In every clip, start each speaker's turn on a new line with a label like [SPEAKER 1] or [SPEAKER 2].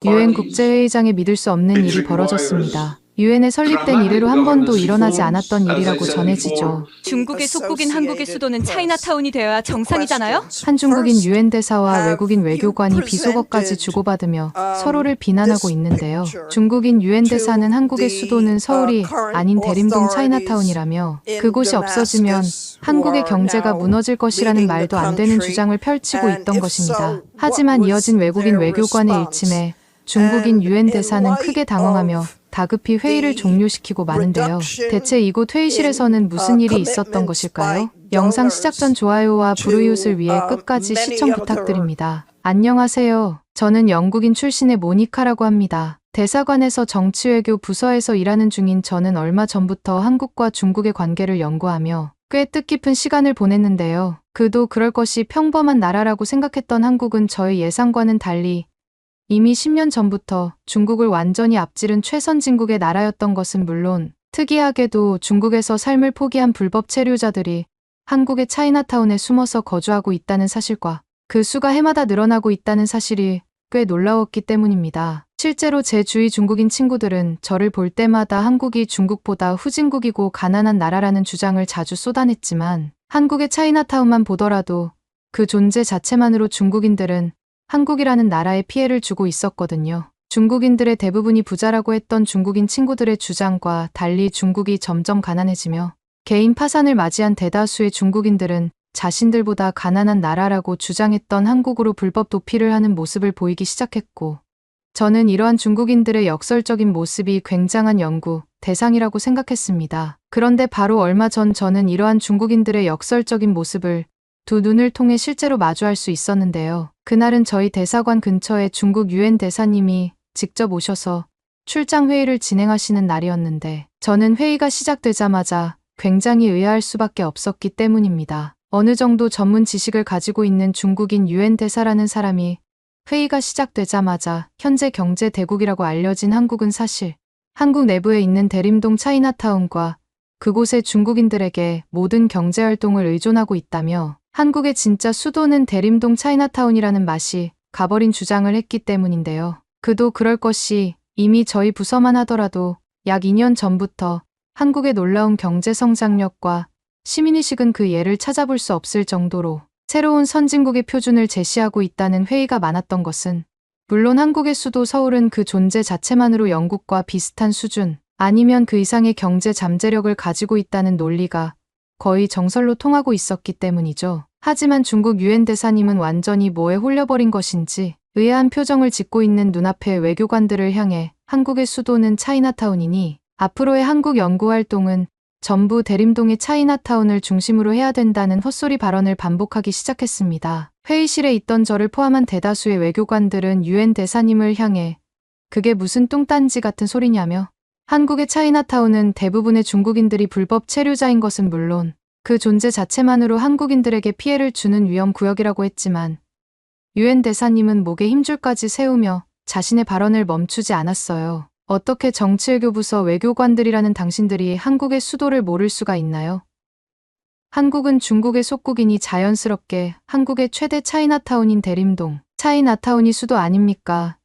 [SPEAKER 1] 유엔 국제회의장에 믿을 수 없는 일이 벌어졌습니다. 유엔에 설립된 이래로 한 번도 일어나지 않았던 일이라고 전해지죠.
[SPEAKER 2] 중국의 속국인 한국의 수도는 차이나타운이 되어야 정상이잖아요?
[SPEAKER 1] 한 중국인 유엔 대사와 외국인 외교관이 비속어까지 주고받으며 서로를 비난하고 있는데요. 중국인 유엔 대사는 한국의 수도는 서울이 아닌 대림동 차이나타운이라며 그곳이 없어지면 한국의 경제가 무너질 것이라는 말도 안 되는 주장을 펼치고 있던 것입니다. 하지만 이어진 외국인 외교관의 일침에 중국인 유엔 대사는 크게 당황하며 다급히 회의를 종료시키고 마는데요. 대체 이곳 회의실에서는 무슨 일이 있었던 것일까요? 영상 시작 전 좋아요와 불우이웃을 위해 끝까지 시청 부탁드립니다. 안녕하세요. 저는 영국인 출신의 모니카라고 합니다. 대사관에서 정치외교 부서에서 일하는 중인 저는 얼마 전부터 한국과 중국의 관계를 연구하며 꽤 뜻깊은 시간을 보냈는데요. 그도 그럴 것이 평범한 나라라고 생각했던 한국은 저의 예상과는 달리 이미 10년 전부터 중국을 완전히 앞지른 최선진국의 나라였던 것은 물론 특이하게도 중국에서 삶을 포기한 불법 체류자들이 한국의 차이나타운에 숨어서 거주하고 있다는 사실과 그 수가 해마다 늘어나고 있다는 사실이 꽤 놀라웠기 때문입니다. 실제로 제 주위 중국인 친구들은 저를 볼 때마다 한국이 중국보다 후진국이고 가난한 나라라는 주장을 자주 쏟아냈지만 한국의 차이나타운만 보더라도 그 존재 자체만으로 중국인들은 한국이라는 나라에 피해를 주고 있었거든요. 중국인들의 대부분이 부자라고 했던 중국인 친구들의 주장과 달리 중국이 점점 가난해지며 개인 파산을 맞이한 대다수의 중국인들은 자신들보다 가난한 나라라고 주장했던 한국으로 불법 도피를 하는 모습을 보이기 시작했고 저는 이러한 중국인들의 역설적인 모습이 굉장한 연구 대상이라고 생각했습니다. 그런데 바로 얼마 전 저는 이러한 중국인들의 역설적인 모습을 두 눈을 통해 실제로 마주할 수 있었는데요. 그날은 저희 대사관 근처에 중국 유엔 대사님이 직접 오셔서 출장 회의를 진행하시는 날이었는데 저는 회의가 시작되자마자 굉장히 의아할 수밖에 없었기 때문입니다. 어느 정도 전문 지식을 가지고 있는 중국인 유엔 대사라는 사람이 회의가 시작되자마자 현재 경제 대국이라고 알려진 한국은 사실 한국 내부에 있는 대림동 차이나타운과 그곳의 중국인들에게 모든 경제활동을 의존하고 있다며 한국의 진짜 수도는 대림동 차이나타운이라는 맛이 가버린 주장을 했기 때문인데요. 그도 그럴 것이 이미 저희 부서만 하더라도 약 2년 전부터 한국의 놀라운 경제 성장력과 시민의식은 그 예를 찾아볼 수 없을 정도로 새로운 선진국의 표준을 제시하고 있다는 회의가 많았던 것은 물론 한국의 수도 서울은 그 존재 자체만으로 영국과 비슷한 수준 아니면 그 이상의 경제 잠재력을 가지고 있다는 논리가 거의 정설로 통하고 있었기 때문이죠. 하지만 중국 유엔 대사님은 완전히 뭐에 홀려버린 것인지 의아한 표정을 짓고 있는 눈앞의 외교관들을 향해 한국의 수도는 차이나타운이니 앞으로의 한국 연구활동은 전부 대림동의 차이나타운을 중심으로 해야 된다는 헛소리 발언을 반복하기 시작했습니다. 회의실에 있던 저를 포함한 대다수의 외교관들은 유엔 대사님을 향해 그게 무슨 뚱딴지 같은 소리냐며 한국의 차이나타운은 대부분의 중국인들이 불법 체류자인 것은 물론 그 존재 자체만으로 한국인들에게 피해를 주는 위험구역이라고 했지만 유엔 대사님은 목에 힘줄까지 세우며 자신의 발언을 멈추지 않았어요. 어떻게 정치외교부서 외교관들이라는 당신들이 한국의 수도를 모를 수가 있나요? 한국은 중국의 속국이니 자연스럽게 한국의 최대 차이나타운인 대림동, 차이나타운이 수도 아닙니까?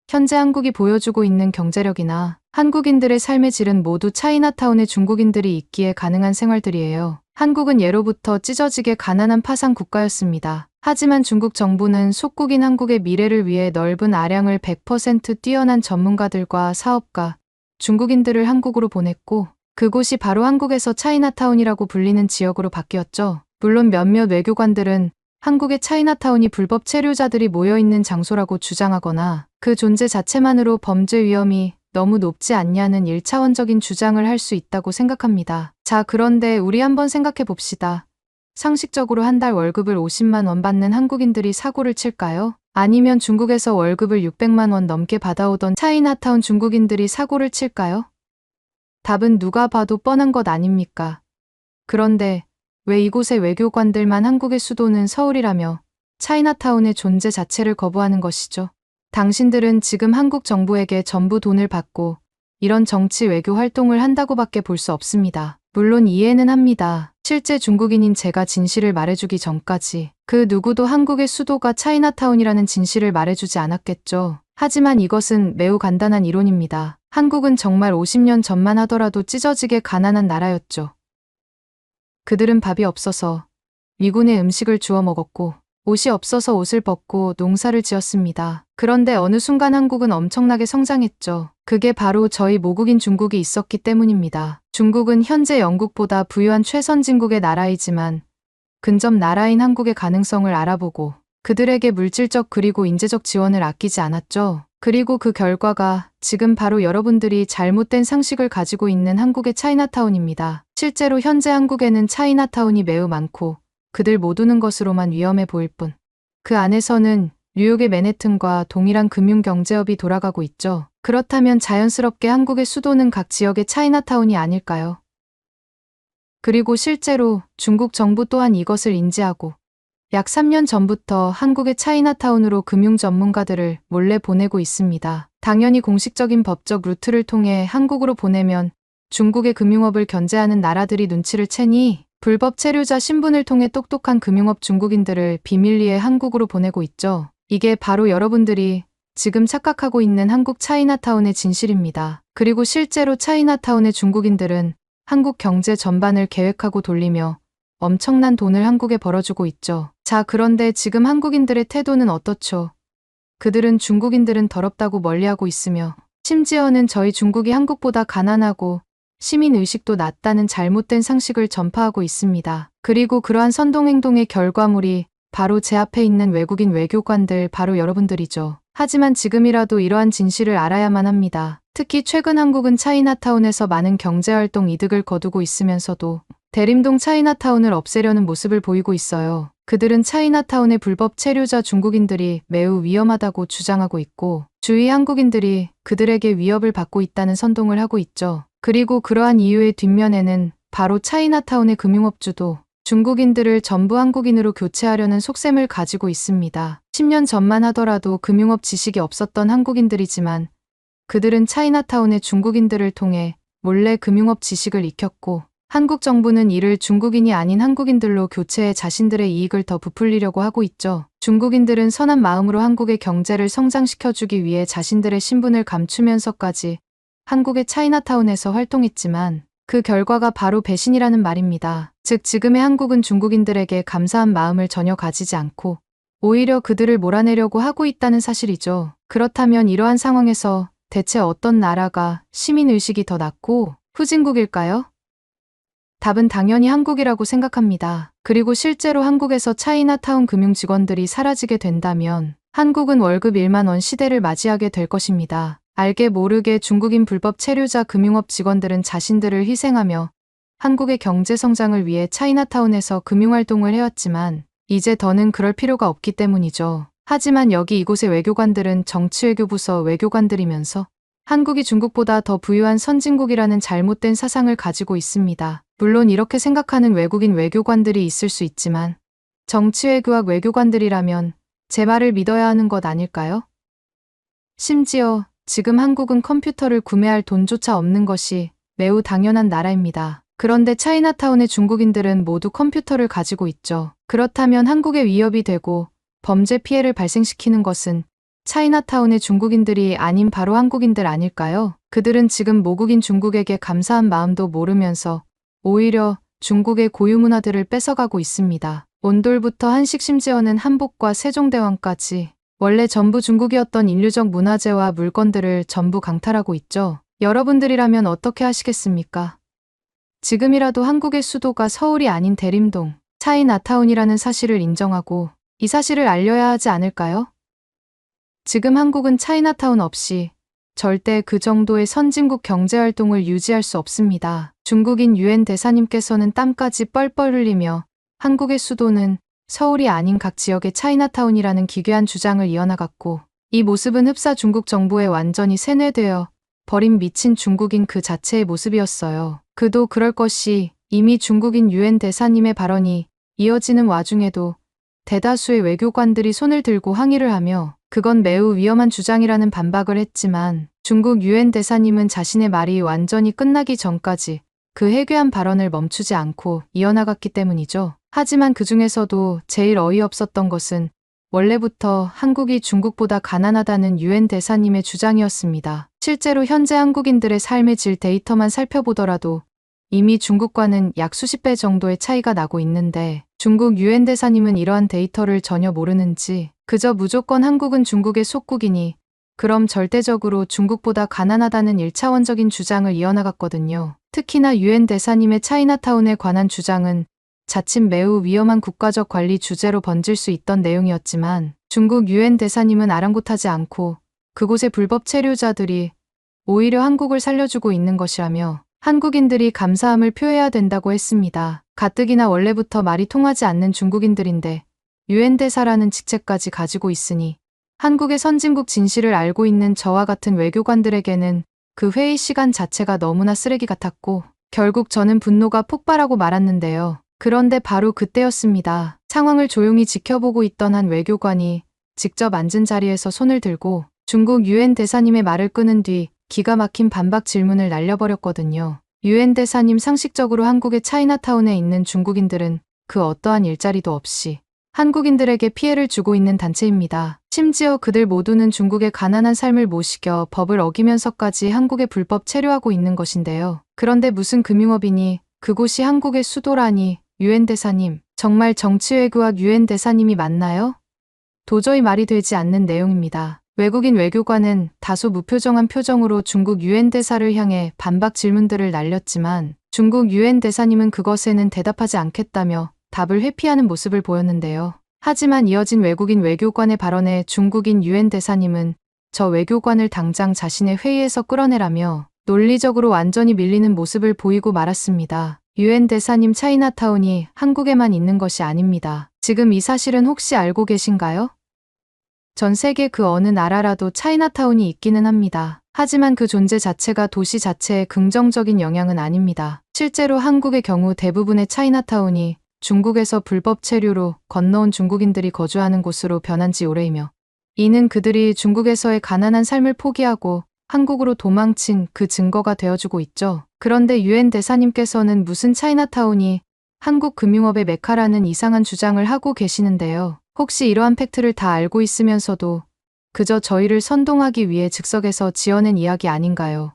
[SPEAKER 1] 현재 한국이 보여주고 있는 경제력이나 한국인들의 삶의 질은 모두 차이나타운의 중국인들이 있기에 가능한 생활들이에요. 한국은 예로부터 찢어지게 가난한 파상 국가였습니다. 하지만 중국 정부는 속국인 한국의 미래를 위해 넓은 아량을 100% 뛰어난 전문가들과 사업가, 중국인들을 한국으로 보냈고 그곳이 바로 한국에서 차이나타운이라고 불리는 지역으로 바뀌었죠. 물론 몇몇 외교관들은 한국의 차이나타운이 불법 체류자들이 모여있는 장소라고 주장하거나 그 존재 자체만으로 범죄 위험이 너무 높지 않냐는 1차원적인 주장을 할 수 있다고 생각합니다. 자, 그런데 우리 한번 생각해 봅시다. 상식적으로 한 달 월급을 50만 원 받는 한국인들이 사고를 칠까요? 아니면 중국에서 월급을 600만 원 넘게 받아오던 차이나타운 중국인들이 사고를 칠까요? 답은 누가 봐도 뻔한 것 아닙니까? 그런데 왜 이곳의 외교관들만 한국의 수도는 서울이라며 차이나타운의 존재 자체를 거부하는 것이죠? 당신들은 지금 한국 정부에게 전부 돈을 받고 이런 정치 외교 활동을 한다고밖에 볼 수 없습니다. 물론 이해는 합니다. 실제 중국인인 제가 진실을 말해주기 전까지 그 누구도 한국의 수도가 차이나타운이라는 진실을 말해주지 않았겠죠. 하지만 이것은 매우 간단한 이론입니다. 한국은 정말 50년 전만 하더라도 찢어지게 가난한 나라였죠. 그들은 밥이 없어서 미군의 음식을 주워 먹었고 옷이 없어서 옷을 벗고 농사를 지었습니다. 그런데 어느 순간 한국은 엄청나게 성장했죠. 그게 바로 저희 모국인 중국이 있었기 때문입니다. 중국은 현재 영국보다 부유한 최선진국의 나라이지만 근접 나라인 한국의 가능성을 알아보고 그들에게 물질적 그리고 인재적 지원을 아끼지 않았죠. 그리고 그 결과가 지금 바로 여러분들이 잘못된 상식을 가지고 있는 한국의 차이나타운입니다. 실제로 현재 한국에는 차이나타운이 매우 많고 그들 모두는 것으로만 위험해 보일 뿐. 그 안에서는 뉴욕의 맨해튼과 동일한 금융경제업이 돌아가고 있죠. 그렇다면 자연스럽게 한국의 수도는 각 지역의 차이나타운이 아닐까요? 그리고 실제로 중국 정부 또한 이것을 인지하고 약 3년 전부터 한국의 차이나타운으로 금융 전문가들을 몰래 보내고 있습니다. 당연히 공식적인 법적 루트를 통해 한국으로 보내면 중국의 금융업을 견제하는 나라들이 눈치를 채니 불법 체류자 신분을 통해 똑똑한 금융업 중국인들을 비밀리에 한국으로 보내고 있죠. 이게 바로 여러분들이 지금 착각하고 있는 한국 차이나타운의 진실입니다. 그리고 실제로 차이나타운의 중국인들은 한국 경제 전반을 계획하고 돌리며 엄청난 돈을 한국에 벌어주고 있죠. 자, 그런데 지금 한국인들의 태도는 어떻죠? 그들은 중국인들은 더럽다고 멀리하고 있으며 심지어는 저희 중국이 한국보다 가난하고 시민의식도 낮다는 잘못된 상식을 전파하고 있습니다. 그리고 그러한 선동행동의 결과물이 바로 제 앞에 있는 외국인 외교관들, 바로 여러분들이죠. 하지만 지금이라도 이러한 진실을 알아야만 합니다. 특히 최근 한국은 차이나타운에서 많은 경제활동 이득을 거두고 있으면서도 대림동 차이나타운을 없애려는 모습을 보이고 있어요. 그들은 차이나타운의 불법 체류자 중국인들이 매우 위험하다고 주장하고 있고 주위 한국인들이 그들에게 위협을 받고 있다는 선동을 하고 있죠. 그리고 그러한 이유의 뒷면에는 바로 차이나타운의 금융업주도 중국인들을 전부 한국인으로 교체하려는 속셈을 가지고 있습니다. 10년 전만 하더라도 금융업 지식이 없었던 한국인들이지만 그들은 차이나타운의 중국인들을 통해 몰래 금융업 지식을 익혔고 한국 정부는 이를 중국인이 아닌 한국인들로 교체해 자신들의 이익을 더 부풀리려고 하고 있죠. 중국인들은 선한 마음으로 한국의 경제를 성장시켜주기 위해 자신들의 신분을 감추면서까지 한국의 차이나타운에서 활동했지만 그 결과가 바로 배신이라는 말입니다. 즉 지금의 한국은 중국인들에게 감사한 마음을 전혀 가지지 않고 오히려 그들을 몰아내려고 하고 있다는 사실이죠. 그렇다면 이러한 상황에서 대체 어떤 나라가 시민의식이 더 낮고 후진국일까요? 답은 당연히 한국이라고 생각합니다. 그리고 실제로 한국에서 차이나타운 금융 직원들이 사라지게 된다면 한국은 월급 1만 원 시대를 맞이하게 될 것입니다. 알게 모르게 중국인 불법 체류자 금융업 직원들은 자신들을 희생하며 한국의 경제 성장을 위해 차이나타운에서 금융활동을 해왔지만 이제 더는 그럴 필요가 없기 때문이죠. 하지만 여기 이곳의 외교관들은 정치외교부서 외교관들이면서 한국이 중국보다 더 부유한 선진국이라는 잘못된 사상을 가지고 있습니다. 물론 이렇게 생각하는 외국인 외교관들이 있을 수 있지만 정치외교학 외교관들이라면 제 말을 믿어야 하는 것 아닐까요? 심지어 지금 한국은 컴퓨터를 구매할 돈조차 없는 것이 매우 당연한 나라입니다. 그런데 차이나타운의 중국인들은 모두 컴퓨터를 가지고 있죠. 그렇다면 한국에 위협이 되고 범죄 피해를 발생시키는 것은 차이나타운의 중국인들이 아닌 바로 한국인들 아닐까요? 그들은 지금 모국인 중국에게 감사한 마음도 모르면서 오히려 중국의 고유 문화들을 뺏어가고 있습니다. 온돌부터 한식 심지어는 한복과 세종대왕까지 원래 전부 중국이었던 인류적 문화재와 물건들을 전부 강탈하고 있죠. 여러분들이라면 어떻게 하시겠습니까? 지금이라도 한국의 수도가 서울이 아닌 대림동, 차이나타운이라는 사실을 인정하고 이 사실을 알려야 하지 않을까요? 지금 한국은 차이나타운 없이 절대 그 정도의 선진국 경제활동을 유지할 수 없습니다. 중국인 유엔 대사님께서는 땀까지 뻘뻘 흘리며 한국의 수도는 서울이 아닌 각 지역의 차이나타운이라는 기괴한 주장을 이어나갔고 이 모습은 흡사 중국 정부에 완전히 세뇌되어 버린 미친 중국인 그 자체의 모습이었어요. 그도 그럴 것이 이미 중국인 유엔 대사님의 발언이 이어지는 와중에도 대다수의 외교관들이 손을 들고 항의를 하며 그건 매우 위험한 주장이라는 반박을 했지만 중국 유엔 대사님은 자신의 말이 완전히 끝나기 전까지 그 해괴한 발언을 멈추지 않고 이어나갔기 때문이죠. 하지만 그 중에서도 제일 어이없었던 것은 원래부터 한국이 중국보다 가난하다는 유엔 대사님의 주장이었습니다. 실제로 현재 한국인들의 삶의 질 데이터만 살펴보더라도 이미 중국과는 약 수십 배 정도의 차이가 나고 있는데 중국 유엔 대사님은 이러한 데이터를 전혀 모르는지 그저 무조건 한국은 중국의 속국이니 그럼 절대적으로 중국보다 가난하다는 1차원적인 주장을 이어나갔거든요. 특히나 유엔 대사님의 차이나타운에 관한 주장은 자칫 매우 위험한 국가적 관리 주제로 번질 수 있던 내용이었지만 중국 유엔 대사님은 아랑곳하지 않고 그곳의 불법 체류자들이 오히려 한국을 살려주고 있는 것이라며 한국인들이 감사함을 표해야 된다고 했습니다. 가뜩이나 원래부터 말이 통하지 않는 중국인들인데 유엔 대사라는 직책까지 가지고 있으니 한국의 선진국 진실을 알고 있는 저와 같은 외교관들에게는 그 회의 시간 자체가 너무나 쓰레기 같았고 결국 저는 분노가 폭발하고 말았는데요. 그런데 바로 그때였습니다. 상황을 조용히 지켜보고 있던 한 외교관이 직접 앉은 자리에서 손을 들고 중국 유엔 대사님의 말을 끊은 뒤 기가 막힌 반박 질문을 날려버렸거든요. 유엔 대사님, 상식적으로 한국의 차이나타운에 있는 중국인들은 그 어떠한 일자리도 없이 한국인들에게 피해를 주고 있는 단체입니다. 심지어 그들 모두는 중국의 가난한 삶을 모시겨 법을 어기면서까지 한국에 불법 체류하고 있는 것인데요. 그런데 무슨 금융업이니 그곳이 한국의 수도라니. 유엔 대사님, 정말 정치외교학 유엔 대사님이 맞나요? 도저히 말이 되지 않는 내용입니다. 외국인 외교관은 다소 무표정한 표정으로 중국 유엔 대사를 향해 반박 질문들을 날렸지만 중국 유엔 대사님은 그것에는 대답하지 않겠다며 답을 회피하는 모습을 보였는데요. 하지만 이어진 외국인 외교관의 발언에 중국인 유엔 대사님은 저 외교관을 당장 자신의 회의에서 끌어내라며 논리적으로 완전히 밀리는 모습을 보이고 말았습니다. 유엔 대사님, 차이나타운이 한국에만 있는 것이 아닙니다. 지금 이 사실은 혹시 알고 계신가요? 전 세계 그 어느 나라라도 차이나타운이 있기는 합니다. 하지만 그 존재 자체가 도시 자체에 긍정적인 영향은 아닙니다. 실제로 한국의 경우 대부분의 차이나타운이 중국에서 불법 체류로 건너온 중국인들이 거주하는 곳으로 변한 지 오래이며 이는 그들이 중국에서의 가난한 삶을 포기하고 한국으로 도망친 그 증거가 되어주고 있죠. 그런데 유엔 대사님께서는 무슨 차이나타운이 한국 금융업의 메카라는 이상한 주장을 하고 계시는데요. 혹시 이러한 팩트를 다 알고 있으면서도 그저 저희를 선동하기 위해 즉석에서 지어낸 이야기 아닌가요?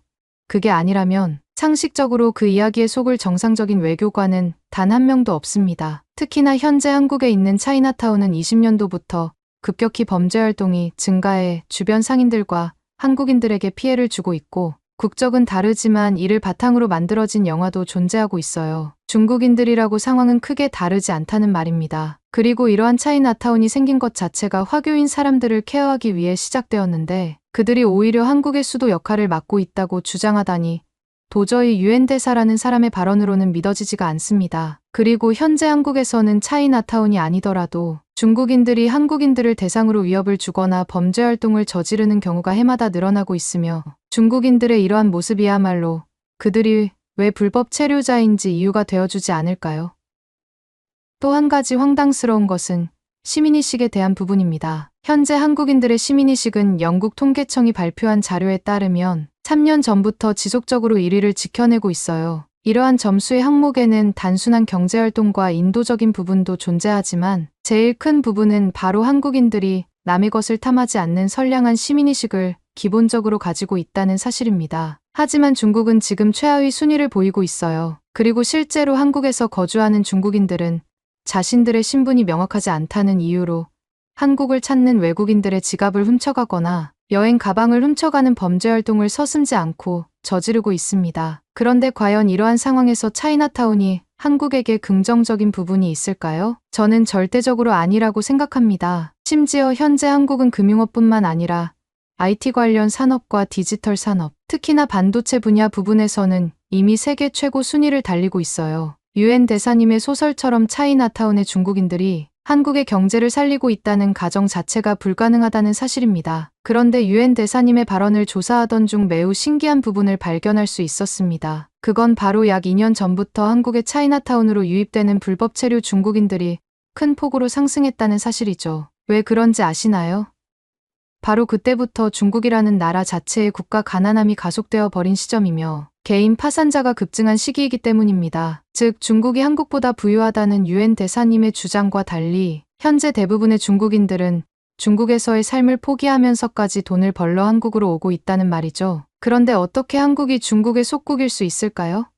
[SPEAKER 1] 그게 아니라면 상식적으로 그 이야기에 속을 정상적인 외교관은 단 한 명도 없습니다. 특히나 현재 한국에 있는 차이나타운은 20년도부터 급격히 범죄 활동이 증가해 주변 상인들과 한국인들에게 피해를 주고 있고 국적은 다르지만 이를 바탕으로 만들어진 영화도 존재하고 있어요. 중국인들이라고 상황은 크게 다르지 않다는 말입니다. 그리고 이러한 차이나타운이 생긴 것 자체가 화교인 사람들을 케어하기 위해 시작되었는데 그들이 오히려 한국의 수도 역할을 맡고 있다고 주장하다니 도저히 유엔 대사라는 사람의 발언으로는 믿어지지가 않습니다. 그리고 현재 한국에서는 차이나타운이 아니더라도 중국인들이 한국인들을 대상으로 위협을 주거나 범죄 활동을 저지르는 경우가 해마다 늘어나고 있으며 중국인들의 이러한 모습이야말로 그들이 왜 불법 체류자인지 이유가 되어주지 않을까요? 또 한 가지 황당스러운 것은 시민의식에 대한 부분입니다. 현재 한국인들의 시민의식은 영국 통계청이 발표한 자료에 따르면 3년 전부터 지속적으로 1위를 지켜내고 있어요. 이러한 점수의 항목에는 단순한 경제활동과 인도적인 부분도 존재하지만 제일 큰 부분은 바로 한국인들이 남의 것을 탐하지 않는 선량한 시민의식을 기본적으로 가지고 있다는 사실입니다. 하지만 중국은 지금 최하위 순위를 보이고 있어요. 그리고 실제로 한국에서 거주하는 중국인들은 자신들의 신분이 명확하지 않다는 이유로 한국을 찾는 외국인들의 지갑을 훔쳐가거나 여행 가방을 훔쳐가는 범죄 활동을 서슴지 않고 저지르고 있습니다. 그런데 과연 이러한 상황에서 차이나타운이 한국에게 긍정적인 부분이 있을까요? 저는 절대적으로 아니라고 생각합니다. 심지어 현재 한국은 금융업뿐만 아니라 IT 관련 산업과 디지털 산업, 특히나 반도체 분야 부분에서는 이미 세계 최고 순위를 달리고 있어요. 유엔 대사님의 소설처럼 차이나타운의 중국인들이 한국의 경제를 살리고 있다는 가정 자체가 불가능하다는 사실입니다. 그런데 유엔 대사님의 발언을 조사하던 중 매우 신기한 부분을 발견할 수 있었습니다. 그건 바로 약 2년 전부터 한국의 차이나타운으로 유입되는 불법 체류 중국인들이 큰 폭으로 상승했다는 사실이죠. 왜 그런지 아시나요? 바로 그때부터 중국이라는 나라 자체의 국가 가난함이 가속되어 버린 시점이며 개인 파산자가 급증한 시기이기 때문입니다. 즉 중국이 한국보다 부유하다는 유엔 대사님의 주장과 달리 현재 대부분의 중국인들은 중국에서의 삶을 포기하면서까지 돈을 벌러 한국으로 오고 있다는 말이죠. 그런데 어떻게 한국이 중국의 속국일 수 있을까요?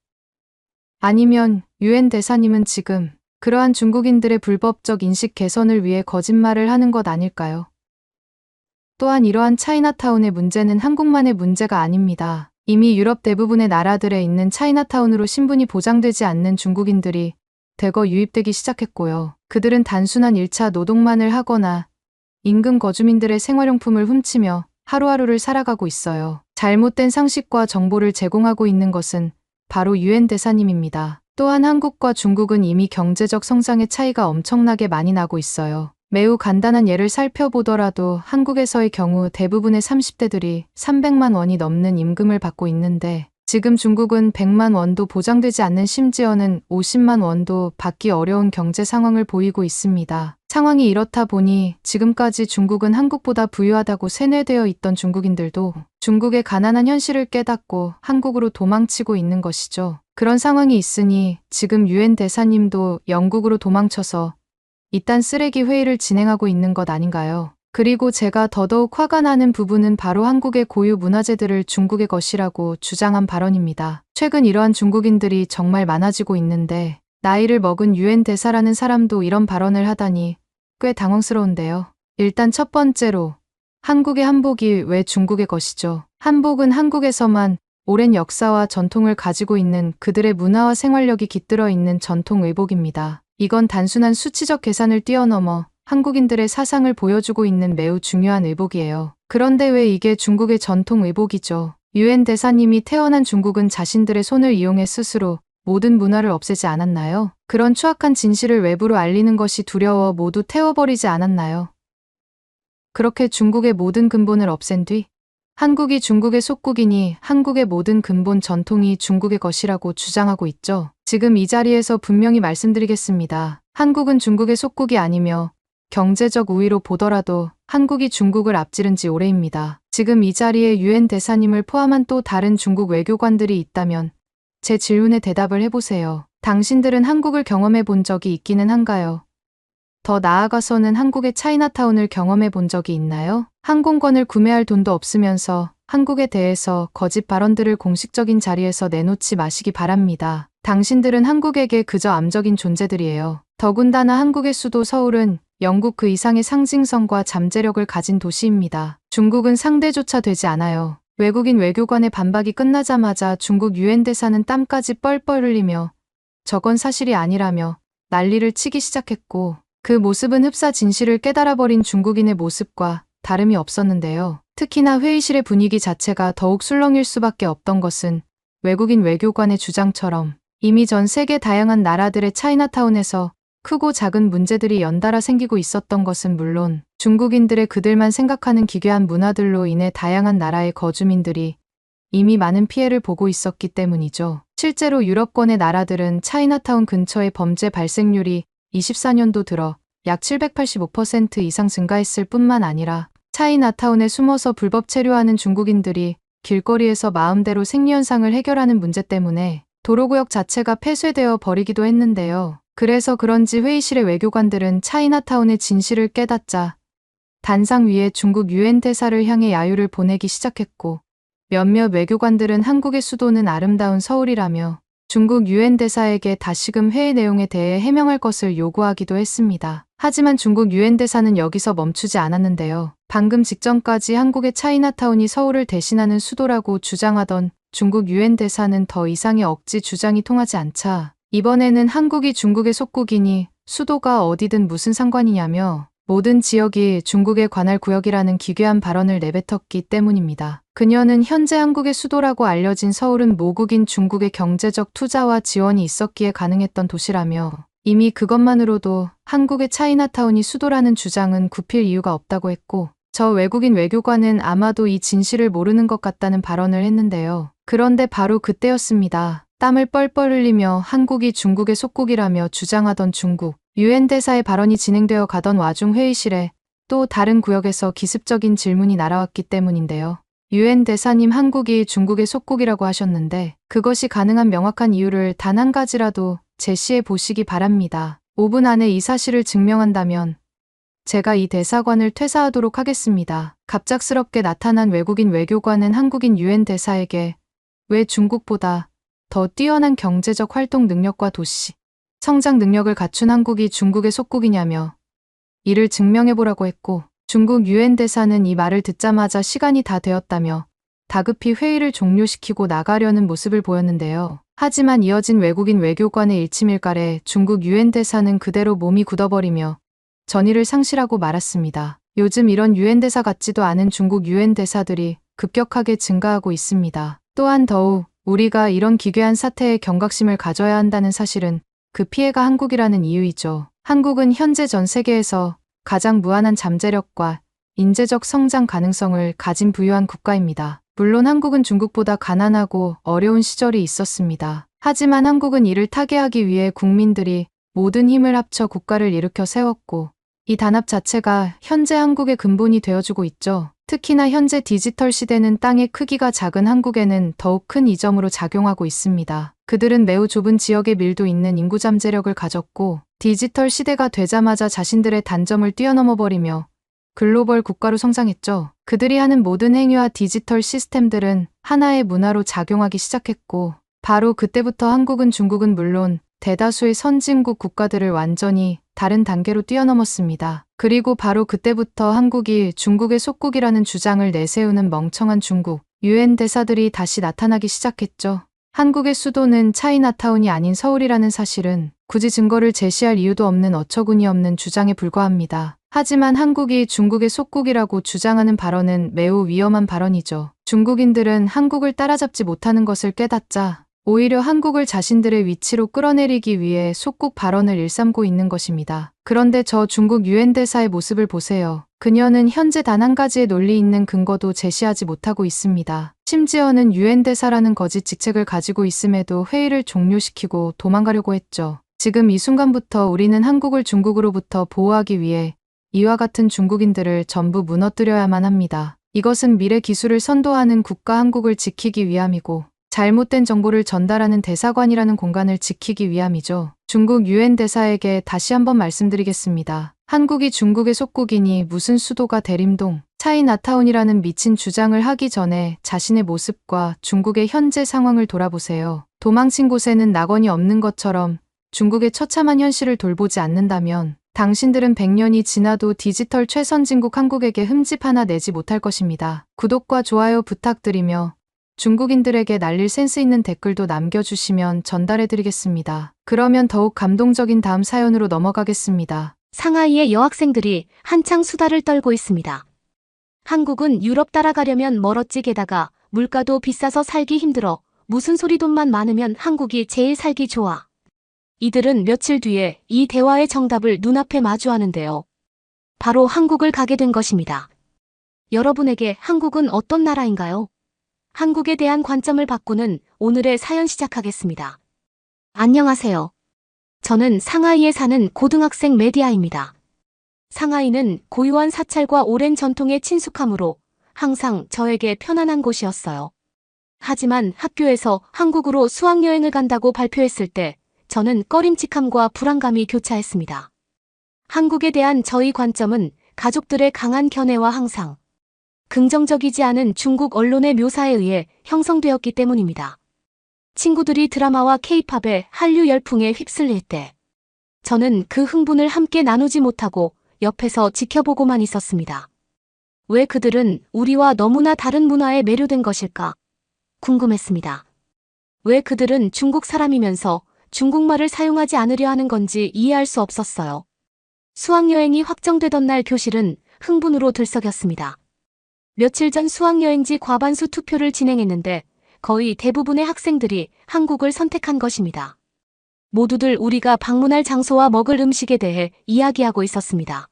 [SPEAKER 1] 아니면 유엔 대사님은 지금 그러한 중국인들의 불법적 인식 개선을 위해 거짓말을 하는 것 아닐까요? 또한 이러한 차이나타운의 문제는 한국만의 문제가 아닙니다. 이미 유럽 대부분의 나라들에 있는 차이나타운으로 신분이 보장되지 않는 중국인들이 대거 유입되기 시작했고요. 그들은 단순한 1차 노동만을 하거나 임금 거주민들의 생활용품을 훔치며 하루하루를 살아가고 있어요. 잘못된 상식과 정보를 제공하고 있는 것은 바로 유엔 대사님입니다. 또한 한국과 중국은 이미 경제적 성장의 차이가 엄청나게 많이 나고 있어요. 매우 간단한 예를 살펴보더라도 한국에서의 경우 대부분의 30대들이 300만 원이 넘는 임금을 받고 있는데 지금 중국은 100만 원도 보장되지 않는 심지어는 50만 원도 받기 어려운 경제 상황을 보이고 있습니다. 상황이 이렇다 보니 지금까지 중국은 한국보다 부유하다고 세뇌되어 있던 중국인들도 중국의 가난한 현실을 깨닫고 한국으로 도망치고 있는 것이죠. 그런 상황이 있으니 지금 유엔 대사님도 영국으로 도망쳐서 이딴 쓰레기 회의를 진행하고 있는 것 아닌가요? 그리고 제가 더더욱 화가 나는 부분은 바로 한국의 고유 문화재들을 중국의 것이라고 주장한 발언입니다. 최근 이러한 중국인들이 정말 많아지고 있는데 나이를 먹은 유엔 대사라는 사람도 이런 발언을 하다니 꽤 당황스러운데요. 일단 첫 번째로 한국의 한복이 왜 중국의 것이죠? 한복은 한국에서만 오랜 역사와 전통을 가지고 있는 그들의 문화와 생활력이 깃들어 있는 전통 의복입니다. 이건 단순한 수치적 계산을 뛰어넘어 한국인들의 사상을 보여주고 있는 매우 중요한 의복이에요. 그런데 왜 이게 중국의 전통 의복이죠? 유엔 대사님이 태어난 중국은 자신들의 손을 이용해 스스로 모든 문화를 없애지 않았나요? 그런 추악한 진실을 외부로 알리는 것이 두려워 모두 태워버리지 않았나요? 그렇게 중국의 모든 근본을 없앤 뒤 한국이 중국의 속국이니 한국의 모든 근본 전통이 중국의 것이라고 주장하고 있죠. 지금 이 자리에서 분명히 말씀드리겠습니다. 한국은 중국의 속국이 아니며 경제적 우위로 보더라도 한국이 중국을 앞지른 지 오래입니다. 지금 이 자리에 유엔 대사님을 포함한 또 다른 중국 외교관들이 있다면 제 질문에 대답을 해보세요. 당신들은 한국을 경험해 본 적이 있기는 한가요? 더 나아가서는 한국의 차이나타운을 경험해 본 적이 있나요? 항공권을 구매할 돈도 없으면서 한국에 대해서 거짓 발언들을 공식적인 자리에서 내놓지 마시기 바랍니다. 당신들은 한국에게 그저 암적인 존재들이에요. 더군다나 한국의 수도 서울은 영국 그 이상의 상징성과 잠재력을 가진 도시입니다. 중국은 상대조차 되지 않아요. 외국인 외교관의 반박이 끝나자마자 중국 유엔 대사는 땀까지 뻘뻘 흘리며 저건 사실이 아니라며 난리를 치기 시작했고 그 모습은 흡사 진실을 깨달아버린 중국인의 모습과 다름이 없었는데요. 특히나 회의실의 분위기 자체가 더욱 술렁일 수밖에 없던 것은 외국인 외교관의 주장처럼 이미 전 세계 다양한 나라들의 차이나타운에서 크고 작은 문제들이 연달아 생기고 있었던 것은 물론 중국인들의 그들만 생각하는 기괴한 문화들로 인해 다양한 나라의 거주민들이 이미 많은 피해를 보고 있었기 때문이죠. 실제로 유럽권의 나라들은 차이나타운 근처의 범죄 발생률이 24년도 들어 약 785% 이상 증가했을 뿐만 아니라 차이나타운에 숨어서 불법 체류하는 중국인들이 길거리에서 마음대로 생리현상을 해결하는 문제 때문에 도로구역 자체가 폐쇄되어 버리기도 했는데요. 그래서 그런지 회의실의 외교관들은 차이나타운의 진실을 깨닫자 단상 위에 중국 유엔 대사를 향해 야유를 보내기 시작했고 몇몇 외교관들은 한국의 수도는 아름다운 서울이라며 중국 유엔 대사에게 다시금 회의 내용에 대해 해명할 것을 요구하기도 했습니다. 하지만 중국 유엔 대사는 여기서 멈추지 않았는데요. 방금 직전까지 한국의 차이나타운이 서울을 대신하는 수도라고 주장하던 중국 유엔 대사는 더 이상의 억지 주장이 통하지 않자 이번에는 한국이 중국의 속국이니 수도가 어디든 무슨 상관이냐며 모든 지역이 중국의 관할 구역이라는 기괴한 발언을 내뱉었기 때문입니다. 그녀는 현재 한국의 수도라고 알려진 서울은 모국인 중국의 경제적 투자와 지원이 있었기에 가능했던 도시라며 이미 그것만으로도 한국의 차이나타운이 수도라는 주장은 굽힐 이유가 없다고 했고 저 외국인 외교관은 아마도 이 진실을 모르는 것 같다는 발언을 했는데요. 그런데 바로 그때였습니다. 땀을 뻘뻘 흘리며 한국이 중국의 속국이라며 주장하던 중국 유엔 대사의 발언이 진행되어 가던 와중 회의실에 또 다른 구역에서 기습적인 질문이 날아왔기 때문인데요. 유엔 대사님, 한국이 중국의 속국이라고 하셨는데 그것이 가능한 명확한 이유를 단 한 가지라도 제시해 보시기 바랍니다. 5분 안에 이 사실을 증명한다면 제가 이 대사관을 퇴사하도록 하겠습니다. 갑작스럽게 나타난 외국인 외교관은 한국인 유엔 대사에게 왜 중국보다 더 뛰어난 경제적 활동 능력과 도시, 성장 능력을 갖춘 한국이 중국의 속국이냐며 이를 증명해보라고 했고, 중국 유엔 대사는 이 말을 듣자마자 시간이 다 되었다며 다급히 회의를 종료시키고 나가려는 모습을 보였는데요. 하지만 이어진 외국인 외교관의 일침일갈에 중국 유엔 대사는 그대로 몸이 굳어버리며 전의를 상실하고 말았습니다. 요즘 이런 유엔 대사 같지도 않은 중국 유엔 대사들이 급격하게 증가하고 있습니다. 또한 더욱 우리가 이런 기괴한 사태에 경각심을 가져야 한다는 사실은 그 피해가 한국이라는 이유이죠. 한국은 현재 전 세계에서 가장 무한한 잠재력과 인재적 성장 가능성을 가진 부유한 국가입니다. 물론 한국은 중국보다 가난하고 어려운 시절이 있었습니다. 하지만 한국은 이를 타개하기 위해 국민들이 모든 힘을 합쳐 국가를 일으켜 세웠고, 이 단합 자체가 현재 한국의 근본이 되어주고 있죠. 특히나 현재 디지털 시대는 땅의 크기가 작은 한국에는 더욱 큰 이점으로 작용하고 있습니다. 그들은 매우 좁은 지역에 밀도 있는 인구 잠재력을 가졌고, 디지털 시대가 되자마자 자신들의 단점을 뛰어넘어 버리며 글로벌 국가로 성장했죠. 그들이 하는 모든 행위와 디지털 시스템들은 하나의 문화로 작용하기 시작했고, 바로 그때부터 한국은 중국은 물론 대다수의 선진국 국가들을 완전히 다른 단계로 뛰어넘었습니다. 그리고 바로 그때부터 한국이 중국의 속국이라는 주장을 내세우는 멍청한 중국 유엔 대사들이 다시 나타나기 시작했죠. 한국의 수도는 차이나타운이 아닌 서울이라는 사실은 굳이 증거를 제시할 이유도 없는 어처구니 없는 주장에 불과합니다. 하지만 한국이 중국의 속국이라고 주장하는 발언은 매우 위험한 발언이죠. 중국인들은 한국을 따라잡지 못하는 것을 깨닫자 오히려 한국을 자신들의 위치로 끌어내리기 위해 속국 발언을 일삼고 있는 것입니다. 그런데 저 중국 유엔 대사의 모습을 보세요. 그녀는 현재 단 한 가지의 논리 있는 근거도 제시하지 못하고 있습니다. 심지어는 유엔 대사라는 거짓 직책을 가지고 있음에도 회의를 종료시키고 도망가려고 했죠. 지금 이 순간부터 우리는 한국을 중국으로부터 보호하기 위해 이와 같은 중국인들을 전부 무너뜨려야만 합니다. 이것은 미래 기술을 선도하는 국가 한국을 지키기 위함이고, 잘못된 정보를 전달하는 대사관이라는 공간을 지키기 위함이죠. 중국 유엔 대사에게 다시 한번 말씀드리겠습니다. 한국이 중국의 속국이니 무슨 수도가 대림동, 차이나타운이라는 미친 주장을 하기 전에 자신의 모습과 중국의 현재 상황을 돌아보세요. 도망친 곳에는 낙원이 없는 것처럼 중국의 처참한 현실을 돌보지 않는다면 당신들은 100년이 지나도 디지털 최선진국 한국에게 흠집 하나 내지 못할 것입니다. 구독과 좋아요 부탁드리며 중국인들에게 날릴 센스 있는 댓글도 남겨주시면 전달해드리겠습니다. 그러면 더욱 감동적인 다음 사연으로 넘어가겠습니다.
[SPEAKER 3] 상하이의 여학생들이 한창 수다를 떨고 있습니다. 한국은 유럽 따라가려면 멀었지, 게다가 물가도 비싸서 살기 힘들어. 무슨 소리, 돈만 많으면 한국이 제일 살기 좋아. 이들은 며칠 뒤에 이 대화의 정답을 눈앞에 마주하는데요. 바로 한국을 가게 된 것입니다. 여러분에게 한국은 어떤 나라인가요? 한국에 대한 관점을 바꾸는 오늘의 사연 시작하겠습니다. 안녕하세요. 저는 상하이에 사는 고등학생 메디아입니다. 상하이는 고유한 사찰과 오랜 전통에 친숙하므로 항상 저에게 편안한 곳이었어요. 하지만 학교에서 한국으로 수학여행을 간다고 발표했을 때 저는 꺼림칙함과 불안감이 교차했습니다. 한국에 대한 저희 관점은 가족들의 강한 견해와 항상 긍정적이지 않은 중국 언론의 묘사에 의해 형성되었기 때문입니다. 친구들이 드라마와 케이팝의 한류 열풍에 휩쓸릴 때 저는 그 흥분을 함께 나누지 못하고 옆에서 지켜보고만 있었습니다. 왜 그들은 우리와 너무나 다른 문화에 매료된 것일까 궁금했습니다. 왜 그들은 중국 사람이면서 중국말을 사용하지 않으려 하는 건지 이해할 수 없었어요. 수학여행이 확정되던 날 교실은 흥분으로 들썩였습니다. 며칠 전 수학여행지 과반수 투표를 진행했는데 거의 대부분의 학생들이 한국을 선택한 것입니다. 모두들 우리가 방문할 장소와 먹을 음식에 대해 이야기하고 있었습니다.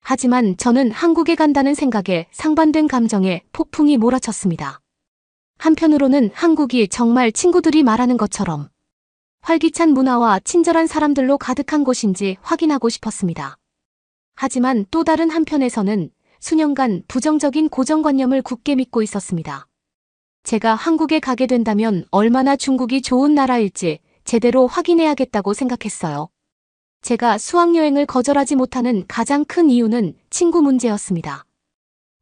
[SPEAKER 3] 하지만 저는 한국에 간다는 생각에 상반된 감정에 폭풍이 몰아쳤습니다. 한편으로는 한국이 정말 친구들이 말하는 것처럼 활기찬 문화와 친절한 사람들로 가득한 곳인지 확인하고 싶었습니다. 하지만 또 다른 한편에서는 수년간 부정적인 고정관념을 굳게 믿고 있었습니다. 제가 한국에 가게 된다면 얼마나 중국이 좋은 나라일지 제대로 확인해야겠다고 생각했어요. 제가 수학여행을 거절하지 못하는 가장 큰 이유는 친구 문제였습니다.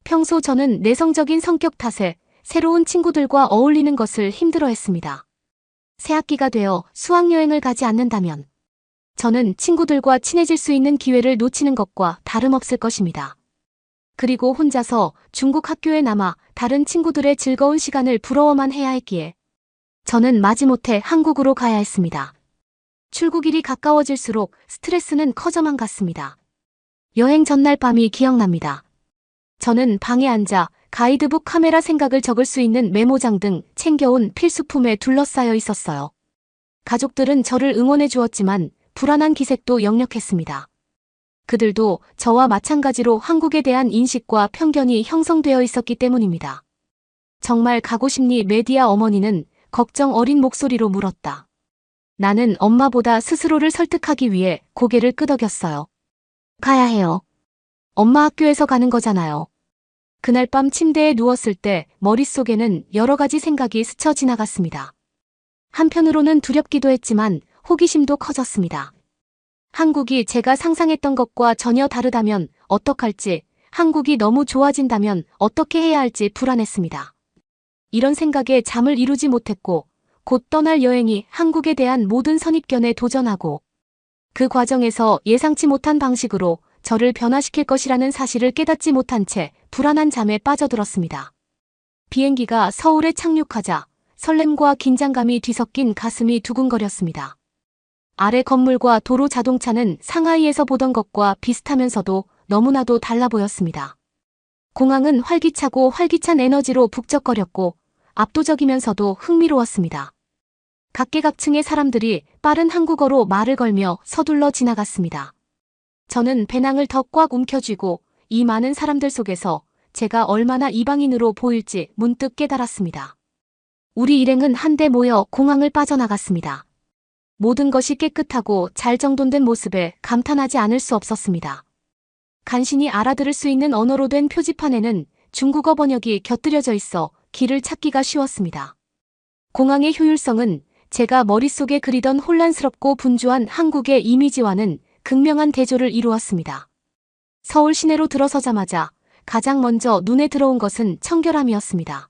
[SPEAKER 3] 평소 저는 내성적인 성격 탓에 새로운 친구들과 어울리는 것을 힘들어했습니다. 새 학기가 되어 수학여행을 가지 않는다면 저는 친구들과 친해질 수 있는 기회를 놓치는 것과 다름없을 것입니다. 그리고 혼자서 중국 학교에 남아 다른 친구들의 즐거운 시간을 부러워만 해야 했기에 저는 마지못해 한국으로 가야 했습니다. 출국일이 가까워질수록 스트레스는 커져만 갔습니다. 여행 전날 밤이 기억납니다. 저는 방에 앉아 가이드북, 카메라, 생각을 적을 수 있는 메모장 등 챙겨온 필수품에 둘러싸여 있었어요. 가족들은 저를 응원해 주었지만 불안한 기색도 역력했습니다. 그들도 저와 마찬가지로 한국에 대한 인식과 편견이 형성되어 있었기 때문입니다. 정말 가고 싶니? 메디아 어머니는 걱정 어린 목소리로 물었다. 나는 엄마보다 스스로를 설득하기 위해 고개를 끄덕였어요. 가야 해요. 엄마 학교에서 가는 거잖아요. 그날 밤 침대에 누웠을 때 머릿속에는 여러 가지 생각이 스쳐 지나갔습니다. 한편으로는 두렵기도 했지만 호기심도 커졌습니다. 한국이 제가 상상했던 것과 전혀 다르다면 어떡할지, 한국이 너무 좋아진다면 어떻게 해야 할지 불안했습니다. 이런 생각에 잠을 이루지 못했고 곧 떠날 여행이 한국에 대한 모든 선입견에 도전하고 그 과정에서 예상치 못한 방식으로 저를 변화시킬 것이라는 사실을 깨닫지 못한 채 불안한 잠에 빠져들었습니다. 비행기가 서울에 착륙하자 설렘과 긴장감이 뒤섞인 가슴이 두근거렸습니다. 아래 건물과 도로 자동차는 상하이에서 보던 것과 비슷하면서도 너무나도 달라 보였습니다. 공항은 활기차고 활기찬 에너지로 북적거렸고 압도적이면서도 흥미로웠습니다. 각계각층의 사람들이 빠른 한국어로 말을 걸며 서둘러 지나갔습니다. 저는 배낭을 더 꽉 움켜쥐고 이 많은 사람들 속에서 제가 얼마나 이방인으로 보일지 문득 깨달았습니다. 우리 일행은 한데 모여 공항을 빠져나갔습니다. 모든 것이 깨끗하고 잘 정돈된 모습에 감탄하지 않을 수 없었습니다. 간신히 알아들을 수 있는 언어로 된 표지판에는 중국어 번역이 곁들여져 있어 길을 찾기가 쉬웠습니다. 공항의 효율성은 제가 머릿속에 그리던 혼란스럽고 분주한 한국의 이미지와는 극명한 대조를 이루었습니다. 서울 시내로 들어서자마자 가장 먼저 눈에 들어온 것은 청결함이었습니다.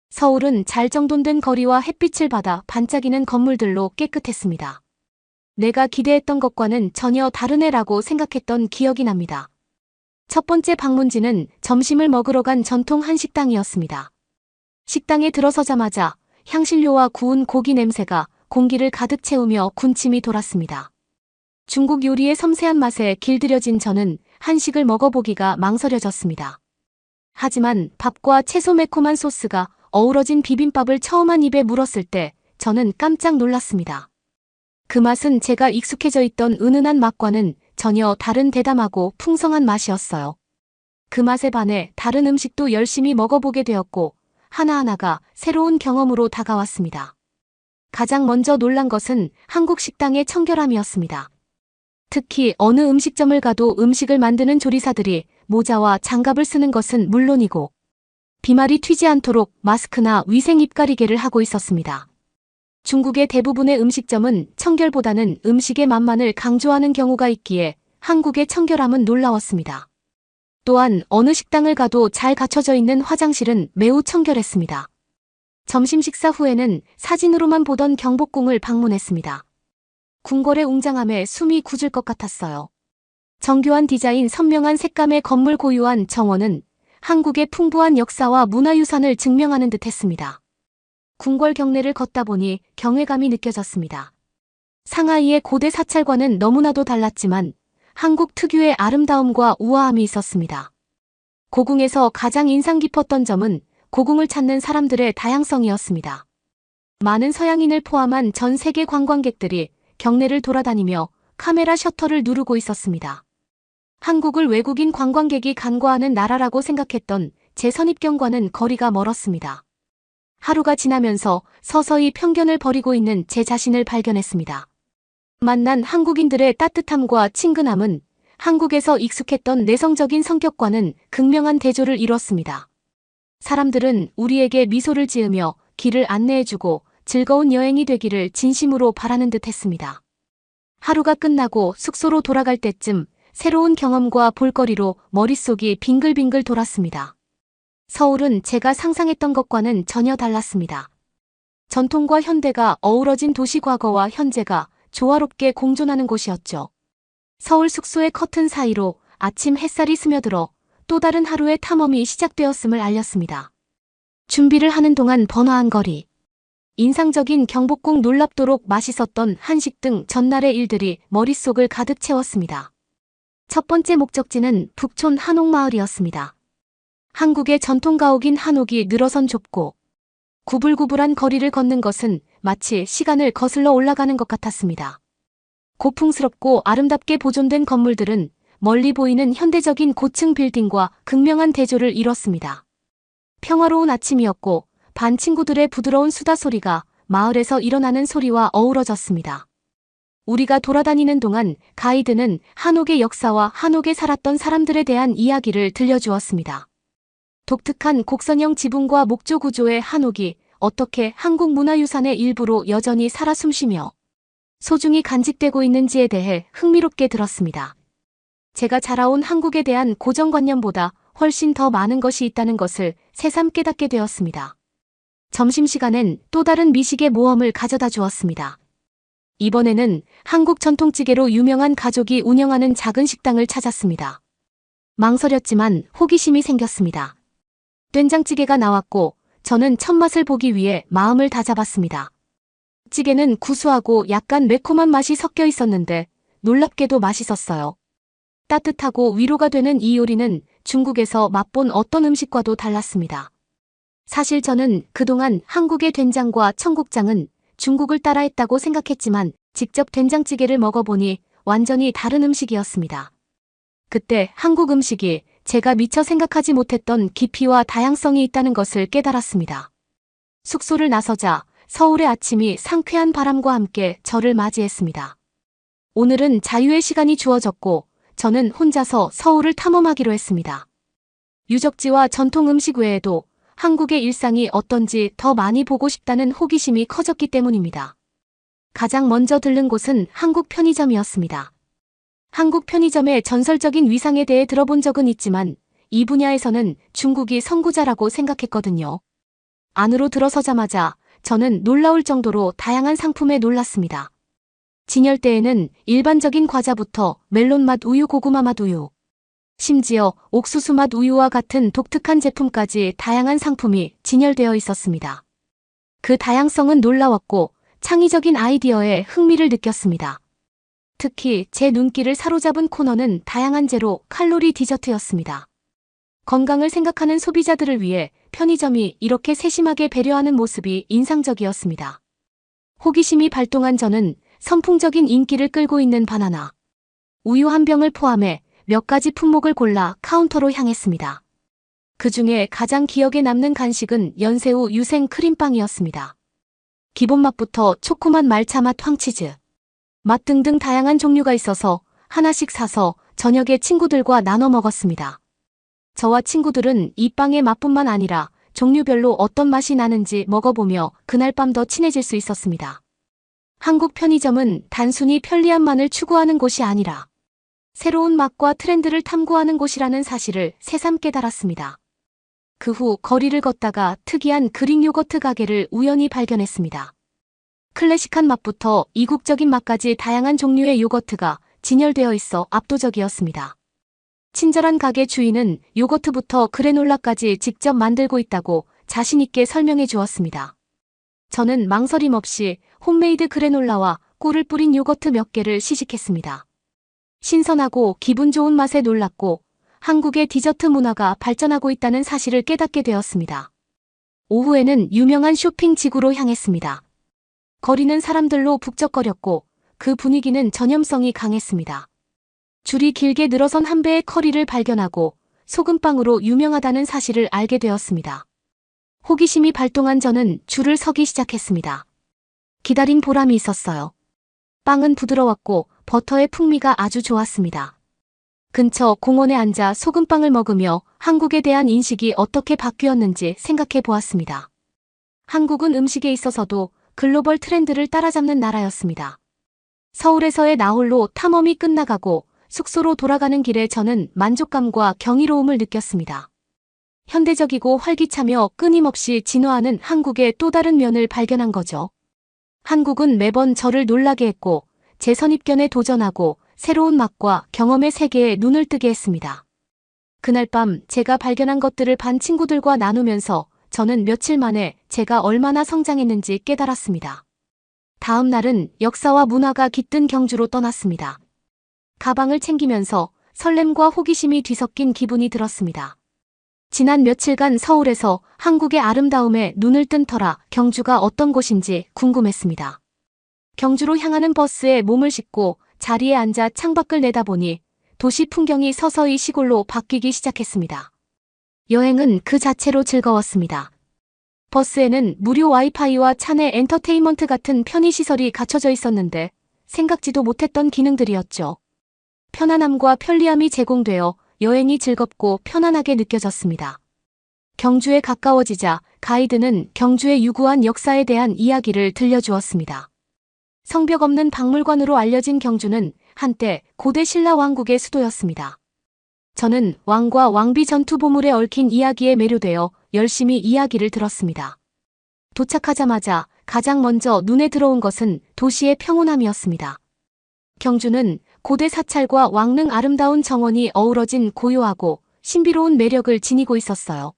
[SPEAKER 3] 서울은 잘 정돈된 거리와 햇빛을 받아 반짝이는 건물들로 깨끗했습니다. 내가 기대했던 것과는 전혀 다르네라고 생각했던 기억이 납니다. 첫 번째 방문지는 점심을 먹으러 간 전통 한식당이었습니다. 식당에 들어서자마자 향신료와 구운 고기 냄새가 공기를 가득 채우며 군침이 돌았습니다. 중국 요리의 섬세한 맛에 길들여진 저는 한식을 먹어보기가 망설여졌습니다. 하지만 밥과 채소 매콤한 소스가 어우러진 비빔밥을 처음 한 입에 물었을 때 저는 깜짝 놀랐습니다. 그 맛은 제가 익숙해져 있던 은은한 맛과는 전혀 다른 대담하고 풍성한 맛이었어요. 그 맛에 반해 다른 음식도 열심히 먹어보게 되었고 하나하나가 새로운 경험으로 다가왔습니다. 가장 먼저 놀란 것은 한국 식당의 청결함이었습니다. 특히 어느 음식점을 가도 음식을 만드는 조리사들이 모자와 장갑을 쓰는 것은 물론이고 비말이 튀지 않도록 마스크나 위생 입가리개를 하고 있었습니다. 중국의 대부분의 음식점은 청결보다는 음식의 맛만을 강조하는 경우가 있기에 한국의 청결함은 놀라웠습니다. 또한 어느 식당을 가도 잘 갖춰져 있는 화장실은 매우 청결했습니다. 점심 식사 후에는 사진으로만 보던 경복궁을 방문했습니다. 궁궐의 웅장함에 숨이 굳을 것 같았어요. 정교한 디자인, 선명한 색감의 건물, 고유한 정원은 한국의 풍부한 역사와 문화유산을 증명하는 듯했습니다. 궁궐 경내를 걷다 보니 경외감이 느껴졌습니다. 상하이의 고대 사찰과는 너무나도 달랐지만 한국 특유의 아름다움과 우아함이 있었습니다. 고궁에서 가장 인상 깊었던 점은 고궁을 찾는 사람들의 다양성이었습니다. 많은 서양인을 포함한 전 세계 관광객들이 경내를 돌아다니며 카메라 셔터를 누르고 있었습니다. 한국을 외국인 관광객이 간과하는 나라라고 생각했던 제 선입견과는 거리가 멀었습니다. 하루가 지나면서 서서히 편견을 버리고 있는 제 자신을 발견했습니다. 만난 한국인들의 따뜻함과 친근함은 한국에서 익숙했던 내성적인 성격과는 극명한 대조를 이뤘습니다. 사람들은 우리에게 미소를 지으며 길을 안내해주고 즐거운 여행이 되기를 진심으로 바라는 듯 했습니다. 하루가 끝나고 숙소로 돌아갈 때쯤 새로운 경험과 볼거리로 머릿속이 빙글빙글 돌았습니다. 서울은 제가 상상했던 것과는 전혀 달랐습니다. 전통과 현대가 어우러진 도시 과거와 현재가 조화롭게 공존하는 곳이었죠. 서울 숙소의 커튼 사이로 아침 햇살이 스며들어 또 다른 하루의 탐험이 시작되었음을 알렸습니다. 준비를 하는 동안 번화한 거리, 인상적인 경복궁 놀랍도록 맛있었던 한식 등 전날의 일들이 머릿속을 가득 채웠습니다. 첫 번째 목적지는 북촌 한옥마을이었습니다. 한국의 전통 가옥인 한옥이 늘어선 좁고 구불구불한 거리를 걷는 것은 마치 시간을 거슬러 올라가는 것 같았습니다. 고풍스럽고 아름답게 보존된 건물들은 멀리 보이는 현대적인 고층 빌딩과 극명한 대조를 이뤘습니다. 평화로운 아침이었고 반 친구들의 부드러운 수다 소리가 마을에서 일어나는 소리와 어우러졌습니다. 우리가 돌아다니는 동안 가이드는 한옥의 역사와 한옥에 살았던 사람들에 대한 이야기를 들려주었습니다. 독특한 곡선형 지붕과 목조 구조의 한옥이 어떻게 한국 문화유산의 일부로 여전히 살아 숨쉬며 소중히 간직되고 있는지에 대해 흥미롭게 들었습니다. 제가 자라온 한국에 대한 고정관념보다 훨씬 더 많은 것이 있다는 것을 새삼 깨닫게 되었습니다. 점심시간엔 또 다른 미식의 모험을 가져다 주었습니다. 이번에는 한국 전통찌개로 유명한 가족이 운영하는 작은 식당을 찾았습니다. 망설였지만 호기심이 생겼습니다. 된장찌개가 나왔고 저는 첫맛을 보기 위해 마음을 다잡았습니다. 찌개는 구수하고 약간 매콤한 맛이 섞여 있었는데 놀랍게도 맛있었어요. 따뜻하고 위로가 되는 이 요리는 중국에서 맛본 어떤 음식과도 달랐습니다. 사실 저는 그동안 한국의 된장과 청국장은 중국을 따라했다고 생각했지만 직접 된장찌개를 먹어보니 완전히 다른 음식이었습니다. 그때 한국 음식이 제가 미처 생각하지 못했던 깊이와 다양성이 있다는 것을 깨달았습니다. 숙소를 나서자 서울의 아침이 상쾌한 바람과 함께 저를 맞이했습니다. 오늘은 자유의 시간이 주어졌고 저는 혼자서 서울을 탐험하기로 했습니다. 유적지와 전통 음식 외에도 한국의 일상이 어떤지 더 많이 보고 싶다는 호기심이 커졌기 때문입니다. 가장 먼저 들른 곳은 한국 편의점이었습니다. 한국 편의점의 전설적인 위상에 대해 들어본 적은 있지만 이 분야에서는 중국이 선구자라고 생각했거든요. 안으로 들어서자마자 저는 놀라울 정도로 다양한 상품에 놀랐습니다. 진열대에는 일반적인 과자부터 멜론맛 우유, 고구마맛 우유, 심지어 옥수수맛 우유와 같은 독특한 제품까지 다양한 상품이 진열되어 있었습니다. 그 다양성은 놀라웠고 창의적인 아이디어에 흥미를 느꼈습니다. 특히 제 눈길을 사로잡은 코너는 다양한 제로 칼로리 디저트였습니다. 건강을 생각하는 소비자들을 위해 편의점이 이렇게 세심하게 배려하는 모습이 인상적이었습니다. 호기심이 발동한 저는 선풍적인 인기를 끌고 있는 바나나, 우유 한 병을 포함해 몇 가지 품목을 골라 카운터로 향했습니다. 그 중에 가장 기억에 남는 간식은 연새우 유생 크림빵이었습니다. 기본 맛부터 초코맛, 말차맛, 황치즈 맛 등등 다양한 종류가 있어서 하나씩 사서 저녁에 친구들과 나눠 먹었습니다. 저와 친구들은 이 빵의 맛뿐만 아니라 종류별로 어떤 맛이 나는지 먹어보며 그날 밤 더 친해질 수 있었습니다. 한국 편의점은 단순히 편리함만을 추구하는 곳이 아니라 새로운 맛과 트렌드를 탐구하는 곳이라는 사실을 새삼 깨달았습니다. 그 후 거리를 걷다가 특이한 그릭 요거트 가게를 우연히 발견했습니다. 클래식한 맛부터 이국적인 맛까지 다양한 종류의 요거트가 진열되어 있어 압도적이었습니다. 친절한 가게 주인은 요거트부터 그래놀라까지 직접 만들고 있다고 자신있게 설명해 주었습니다. 저는 망설임 없이 홈메이드 그래놀라와 꿀을 뿌린 요거트 몇 개를 시식했습니다. 신선하고 기분 좋은 맛에 놀랐고 한국의 디저트 문화가 발전하고 있다는 사실을 깨닫게 되었습니다. 오후에는 유명한 쇼핑 지구로 향했습니다. 거리는 사람들로 북적거렸고 그 분위기는 전염성이 강했습니다. 줄이 길게 늘어선 한 배의 커리를 발견하고 소금빵으로 유명하다는 사실을 알게 되었습니다. 호기심이 발동한 저는 줄을 서기 시작했습니다. 기다린 보람이 있었어요. 빵은 부드러웠고 버터의 풍미가 아주 좋았습니다. 근처 공원에 앉아 소금빵을 먹으며 한국에 대한 인식이 어떻게 바뀌었는지 생각해 보았습니다. 한국은 음식에 있어서도 글로벌 트렌드를 따라잡는 나라였습니다. 서울에서의 나홀로 탐험이 끝나가고 숙소로 돌아가는 길에 저는 만족감과 경이로움을 느꼈습니다. 현대적이고 활기차며 끊임없이 진화하는 한국의 또 다른 면을 발견한 거죠. 한국은 매번 저를 놀라게 했고 제 선입견에 도전하고 새로운 맛과 경험의 세계에 눈을 뜨게 했습니다. 그날 밤 제가 발견한 것들을 반 친구들과 나누면서 저는 며칠 만에 제가 얼마나 성장했는지 깨달았습니다. 다음 날은 역사와 문화가 깃든 경주로 떠났습니다. 가방을 챙기면서 설렘과 호기심이 뒤섞인 기분이 들었습니다. 지난 며칠간 서울에서 한국의 아름다움에 눈을 뜬 터라 경주가 어떤 곳인지 궁금했습니다. 경주로 향하는 버스에 몸을 싣고 자리에 앉아 창밖을 내다보니 도시 풍경이 서서히 시골로 바뀌기 시작했습니다. 여행은 그 자체로 즐거웠습니다. 버스에는 무료 와이파이와 차내 엔터테인먼트 같은 편의시설이 갖춰져 있었는데 생각지도 못했던 기능들이었죠. 편안함과 편리함이 제공되어 여행이 즐겁고 편안하게 느껴졌습니다. 경주에 가까워지자 가이드는 경주의 유구한 역사에 대한 이야기를 들려주었습니다. 성벽 없는 박물관으로 알려진 경주는 한때 고대 신라 왕국의 수도였습니다. 저는 왕과 왕비 전투 보물에 얽힌 이야기에 매료되어 열심히 이야기를 들었습니다. 도착하자마자 가장 먼저 눈에 들어온 것은 도시의 평온함이었습니다. 경주는 고대 사찰과 왕릉 아름다운 정원이 어우러진 고요하고 신비로운 매력을 지니고 있었어요.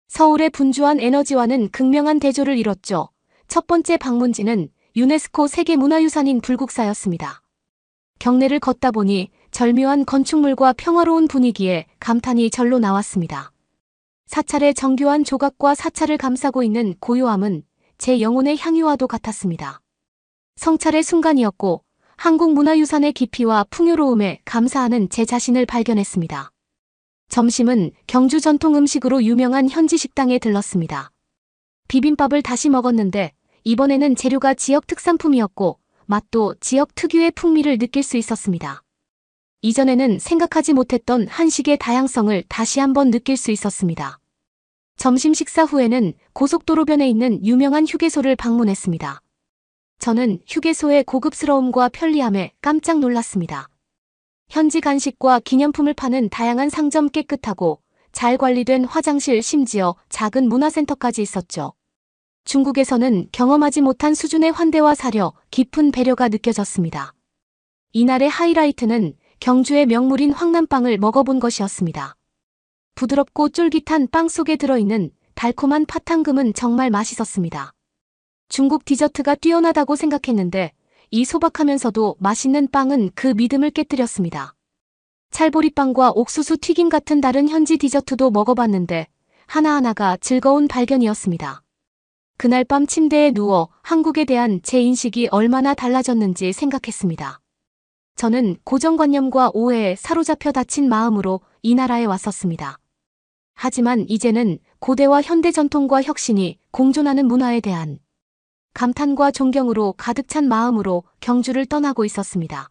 [SPEAKER 3] 서울의 분주한 에너지와는 극명한 대조를 이뤘죠. 첫 번째 방문지는 유네스코 세계문화유산인 불국사였습니다. 경내를 걷다 보니 절묘한 건축물과 평화로운 분위기에 감탄이 절로 나왔습니다. 사찰의 정교한 조각과 사찰을 감싸고 있는 고요함은 제 영혼의 향유와도 같았습니다. 성찰의 순간이었고 한국 문화유산의 깊이와 풍요로움에 감사하는 제 자신을 발견했습니다. 점심은 경주 전통 음식으로 유명한 현지 식당에 들렀습니다. 비빔밥을 다시 먹었는데 이번에는 재료가 지역 특산품이었고 맛도 지역 특유의 풍미를 느낄 수 있었습니다. 이전에는 생각하지 못했던 한식의 다양성을 다시 한번 느낄 수 있었습니다. 점심 식사 후에는 고속도로변에 있는 유명한 휴게소를 방문했습니다. 저는 휴게소의 고급스러움과 편리함에 깜짝 놀랐습니다. 현지 간식과 기념품을 파는 다양한 상점, 깨끗하고 잘 관리된 화장실, 심지어 작은 문화센터까지 있었죠. 중국에서는 경험하지 못한 수준의 환대와 사려, 깊은 배려가 느껴졌습니다. 이날의 하이라이트는 경주의 명물인 황남빵을 먹어본 것이었습니다. 부드럽고 쫄깃한 빵 속에 들어있는 달콤한 팥탕금은 정말 맛있었습니다. 중국 디저트가 뛰어나다고 생각했는데 이 소박하면서도 맛있는 빵은 그 믿음을 깨뜨렸습니다. 찰보리빵과 옥수수 튀김 같은 다른 현지 디저트도 먹어봤는데 하나하나가 즐거운 발견이었습니다. 그날 밤 침대에 누워 한국에 대한 제 인식이 얼마나 달라졌는지 생각했습니다. 저는 고정관념과 오해에 사로잡혀 닫힌 마음으로 이 나라에 왔었습니다. 하지만 이제는 고대와 현대 전통과 혁신이 공존하는 문화에 대한 감탄과 존경으로 가득 찬 마음으로 경주를 떠나고 있었습니다.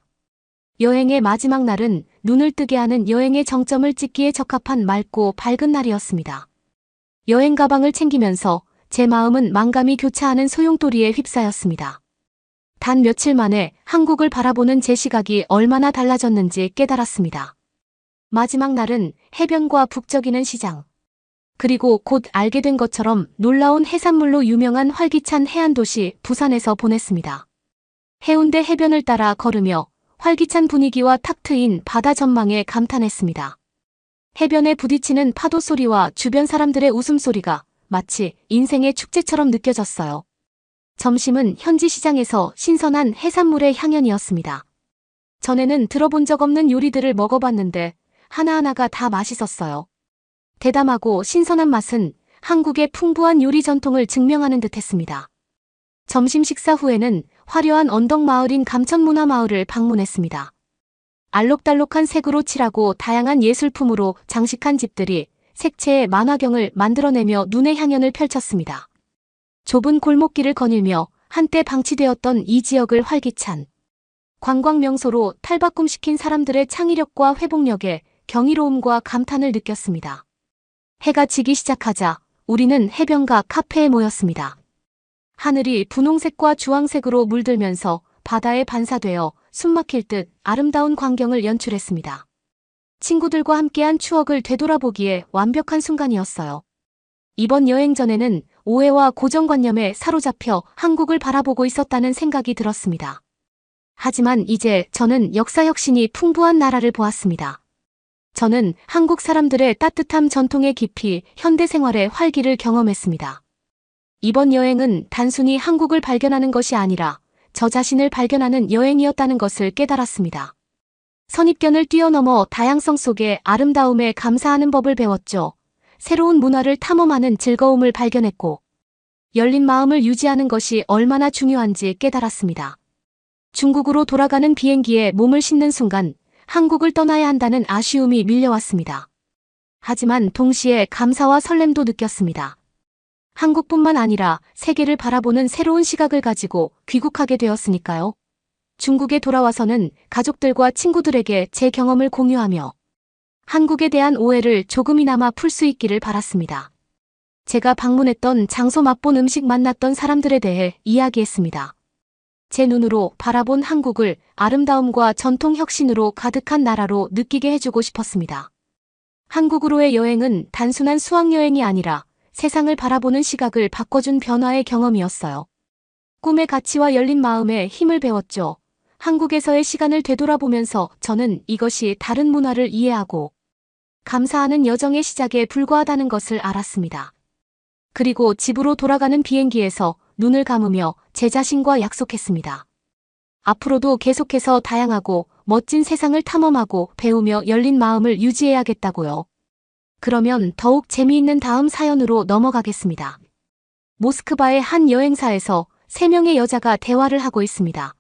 [SPEAKER 3] 여행의 마지막 날은 눈을 뜨게 하는 여행의 정점을 찍기에 적합한 맑고 밝은 날이었습니다. 여행 가방을 챙기면서 제 마음은 만감이 교차하는 소용돌이에 휩싸였습니다. 단 며칠 만에 한국을 바라보는 제 시각이 얼마나 달라졌는지 깨달았습니다. 마지막 날은 해변과 북적이는 시장, 그리고 곧 알게 된 것처럼 놀라운 해산물로 유명한 활기찬 해안도시 부산에서 보냈습니다. 해운대 해변을 따라 걸으며 활기찬 분위기와 탁 트인 바다 전망에 감탄했습니다. 해변에 부딪히는 파도 소리와 주변 사람들의 웃음소리가 마치 인생의 축제처럼 느껴졌어요. 점심은 현지 시장에서 신선한 해산물의 향연이었습니다. 전에는 들어본 적 없는 요리들을 먹어봤는데 하나하나가 다 맛있었어요. 대담하고 신선한 맛은 한국의 풍부한 요리 전통을 증명하는 듯했습니다. 점심 식사 후에는 화려한 언덕 마을인 감천문화마을을 방문했습니다. 알록달록한 색으로 칠하고 다양한 예술품으로 장식한 집들이 색채의 만화경을 만들어내며 눈의 향연을 펼쳤습니다. 좁은 골목길을 거닐며 한때 방치되었던 이 지역을 활기찬 관광 명소로 탈바꿈시킨 사람들의 창의력과 회복력에 경이로움과 감탄을 느꼈습니다. 해가 지기 시작하자 우리는 해변가 카페에 모였습니다. 하늘이 분홍색과 주황색으로 물들면서 바다에 반사되어 숨막힐 듯 아름다운 광경을 연출했습니다. 친구들과 함께한 추억을 되돌아보기에 완벽한 순간이었어요. 이번 여행 전에는 오해와 고정관념에 사로잡혀 한국을 바라보고 있었다는 생각이 들었습니다. 하지만 이제 저는 역사혁신이 풍부한 나라를 보았습니다. 저는 한국 사람들의 따뜻함, 전통의 깊이, 현대 생활의 활기를 경험했습니다. 이번 여행은 단순히 한국을 발견하는 것이 아니라 저 자신을 발견하는 여행이었다는 것을 깨달았습니다. 선입견을 뛰어넘어 다양성 속의 아름다움에 감사하는 법을 배웠죠. 새로운 문화를 탐험하는 즐거움을 발견했고, 열린 마음을 유지하는 것이 얼마나 중요한지 깨달았습니다. 중국으로 돌아가는 비행기에 몸을 싣는 순간 한국을 떠나야 한다는 아쉬움이 밀려왔습니다. 하지만 동시에 감사와 설렘도 느꼈습니다. 한국뿐만 아니라 세계를 바라보는 새로운 시각을 가지고 귀국하게 되었으니까요. 중국에 돌아와서는 가족들과 친구들에게 제 경험을 공유하며 한국에 대한 오해를 조금이나마 풀 수 있기를 바랐습니다. 제가 방문했던 장소, 맛본 음식, 만났던 사람들에 대해 이야기했습니다. 제 눈으로 바라본 한국을 아름다움과 전통 혁신으로 가득한 나라로 느끼게 해주고 싶었습니다. 한국으로의 여행은 단순한 수학여행이 아니라 세상을 바라보는 시각을 바꿔준 변화의 경험이었어요. 꿈의 가치와 열린 마음에 힘을 배웠죠. 한국에서의 시간을 되돌아보면서 저는 이것이 다른 문화를 이해하고 감사하는 여정의 시작에 불과하다는 것을 알았습니다. 그리고 집으로 돌아가는 비행기에서 눈을 감으며 제 자신과 약속했습니다. 앞으로도 계속해서 다양하고 멋진 세상을 탐험하고 배우며 열린 마음을 유지해야겠다고요. 그러면 더욱 재미있는 다음 사연으로 넘어가겠습니다. 모스크바의 한 여행사에서 3명의 여자가 대화를 하고 있습니다.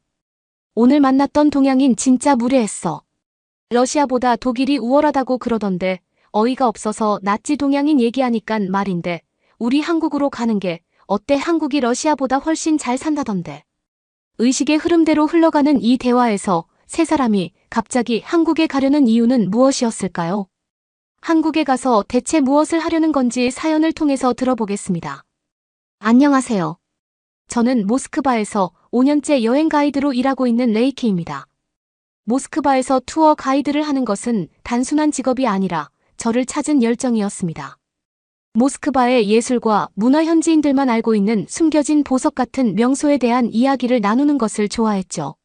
[SPEAKER 3] 오늘 만났던 동양인 진짜 무례했어. 러시아보다 독일이 우월하다고 그러던데 어이가 없어서 나치 동양인 얘기하니깐 말인데 우리 한국으로 가는 게 어때? 한국이 러시아보다 훨씬 잘 산다던데. 의식의 흐름대로 흘러가는 이 대화에서 세 사람이 갑자기 한국에 가려는 이유는 무엇이었을까요? 한국에 가서 대체 무엇을 하려는 건지 사연을 통해서 들어보겠습니다. 안녕하세요. 저는 모스크바에서 5년째 여행 가이드로 일하고 있는 레이키입니다. 모스크바에서 투어 가이드를 하는 것은 단순한 직업이 아니라 저를 찾은 열정이었습니다. 모스크바의 예술과 문화, 현지인들만 알고 있는 숨겨진 보석 같은 명소에 대한 이야기를 나누는 것을 좋아했죠.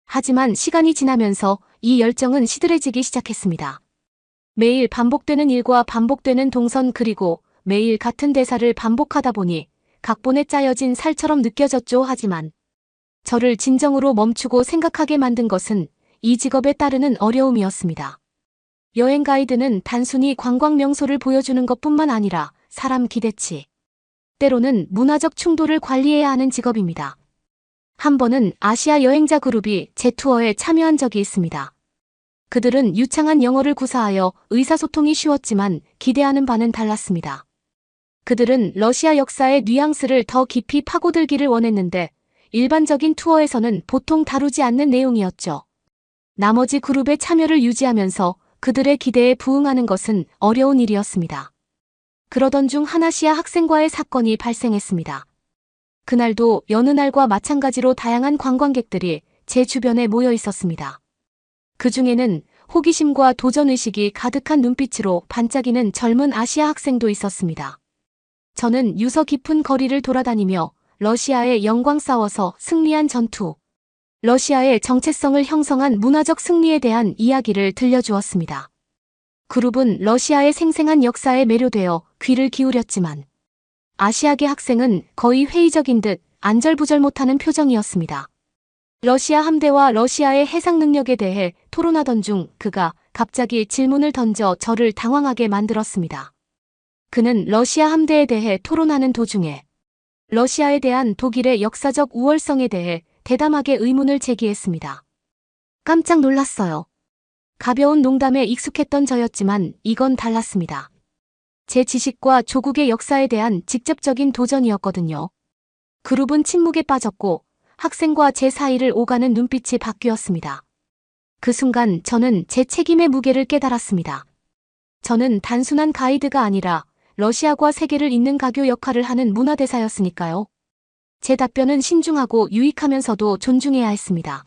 [SPEAKER 3] 하지만 시간이 지나면서 이 열정은 시들해지기 시작했습니다. 매일 반복되는 일과 반복되는 동선, 그리고 매일 같은 대사를 반복하다 보니 각본에 짜여진 살처럼 느껴졌죠. 하지만 저를 진정으로 멈추고 생각하게 만든 것은 이 직업에 따르는 어려움이었습니다. 여행 가이드는 단순히 관광 명소를 보여주는 것뿐만 아니라 사람 기대치, 때로는 문화적 충돌을 관리해야 하는 직업입니다. 한 번은 아시아 여행자 그룹이 제 투어에 참여한 적이 있습니다. 그들은 유창한 영어를 구사하여 의사소통이 쉬웠지만 기대하는 바는 달랐습니다. 그들은 러시아 역사의 뉘앙스를 더 깊이 파고들기를 원했는데 일반적인 투어에서는 보통 다루지 않는 내용이었죠. 나머지 그룹의 참여를 유지하면서 그들의 기대에 부응하는 것은 어려운 일이었습니다. 그러던 중 한 아시아 학생과의 사건이 발생했습니다. 그날도 여느 날과 마찬가지로 다양한 관광객들이 제 주변에 모여 있었습니다. 그 중에는 호기심과 도전의식이 가득한 눈빛으로 반짝이는 젊은 아시아 학생도 있었습니다. 저는 유서 깊은 거리를 돌아다니며 러시아의 영광 싸워서 승리한 전투, 러시아의 정체성을 형성한 문화적 승리에 대한 이야기를 들려주었습니다. 그룹은 러시아의 생생한 역사에 매료되어 귀를 기울였지만 아시아계 학생은 거의 회의적인 듯 안절부절 못하는 표정이었습니다. 러시아 함대와 러시아의 해상 능력에 대해 토론하던 중 그가 갑자기 질문을 던져 저를 당황하게 만들었습니다. 그는 러시아 함대에 대해 토론하는 도중에 러시아에 대한 독일의 역사적 우월성에 대해 대담하게 의문을 제기했습니다. 깜짝 놀랐어요. 가벼운 농담에 익숙했던 저였지만 이건 달랐습니다. 제 지식과 조국의 역사에 대한 직접적인 도전이었거든요. 그룹은 침묵에 빠졌고 학생과 제 사이를 오가는 눈빛이 바뀌었습니다. 그 순간 저는 제 책임의 무게를 깨달았습니다. 저는 단순한 가이드가 아니라 러시아과 세계를 잇는 가교 역할을 하는 문화대사였으니까요. 제 답변은 신중하고 유익하면서도 존중해야 했습니다.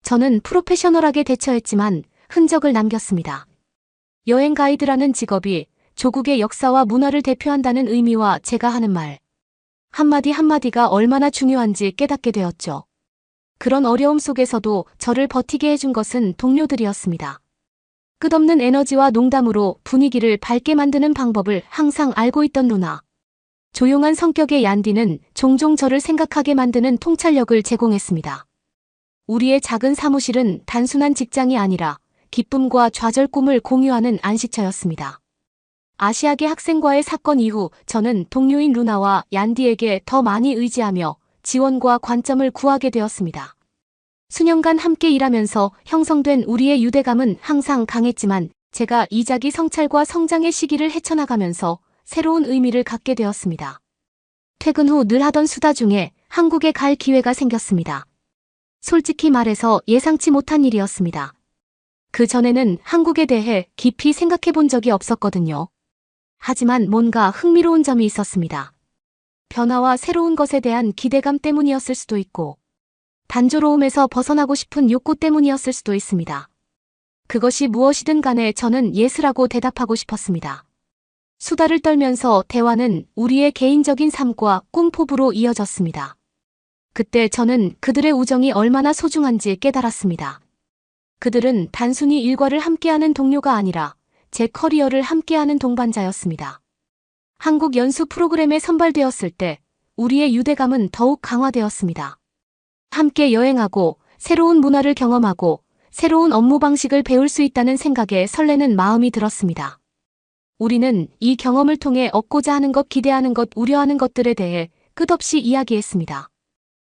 [SPEAKER 3] 저는 프로페셔널하게 대처했지만 흔적을 남겼습니다. 여행 가이드라는 직업이 조국의 역사와 문화를 대표한다는 의미와 제가 하는 말 한마디 한마디가 얼마나 중요한지 깨닫게 되었죠. 그런 어려움 속에서도 저를 버티게 해준 것은 동료들이었습니다. 끝없는 에너지와 농담으로 분위기를 밝게 만드는 방법을 항상 알고 있던 루나. 조용한 성격의 얀디는 종종 저를 생각하게 만드는 통찰력을 제공했습니다. 우리의 작은 사무실은 단순한 직장이 아니라 기쁨과 좌절 꿈을 공유하는 안식처였습니다. 아시아계 학생과의 사건 이후 저는 동료인 루나와 얀디에게 더 많이 의지하며 지원과 관점을 구하게 되었습니다. 수년간 함께 일하면서 형성된 우리의 유대감은 항상 강했지만 제가 이자기 성찰과 성장의 시기를 헤쳐나가면서 새로운 의미를 갖게 되었습니다. 퇴근 후 늘 하던 수다 중에 한국에 갈 기회가 생겼습니다. 솔직히 말해서 예상치 못한 일이었습니다. 그 전에는 한국에 대해 깊이 생각해 본 적이 없었거든요. 하지만 뭔가 흥미로운 점이 있었습니다. 변화와 새로운 것에 대한 기대감 때문이었을 수도 있고, 단조로움에서 벗어나고 싶은 욕구 때문이었을 수도 있습니다. 그것이 무엇이든 간에 저는 예스라고 대답하고 싶었습니다. 수다를 떨면서 대화는 우리의 개인적인 삶과 꿈포부로 이어졌습니다. 그때 저는 그들의 우정이 얼마나 소중한지 깨달았습니다. 그들은 단순히 일과를 함께하는 동료가 아니라 제 커리어를 함께하는 동반자였습니다. 한국 연수 프로그램에 선발되었을 때 우리의 유대감은 더욱 강화되었습니다. 함께 여행하고 새로운 문화를 경험하고 새로운 업무 방식을 배울 수 있다는 생각에 설레는 마음이 들었습니다. 우리는 이 경험을 통해 얻고자 하는 것, 기대하는 것, 우려하는 것들에 대해 끝없이 이야기했습니다.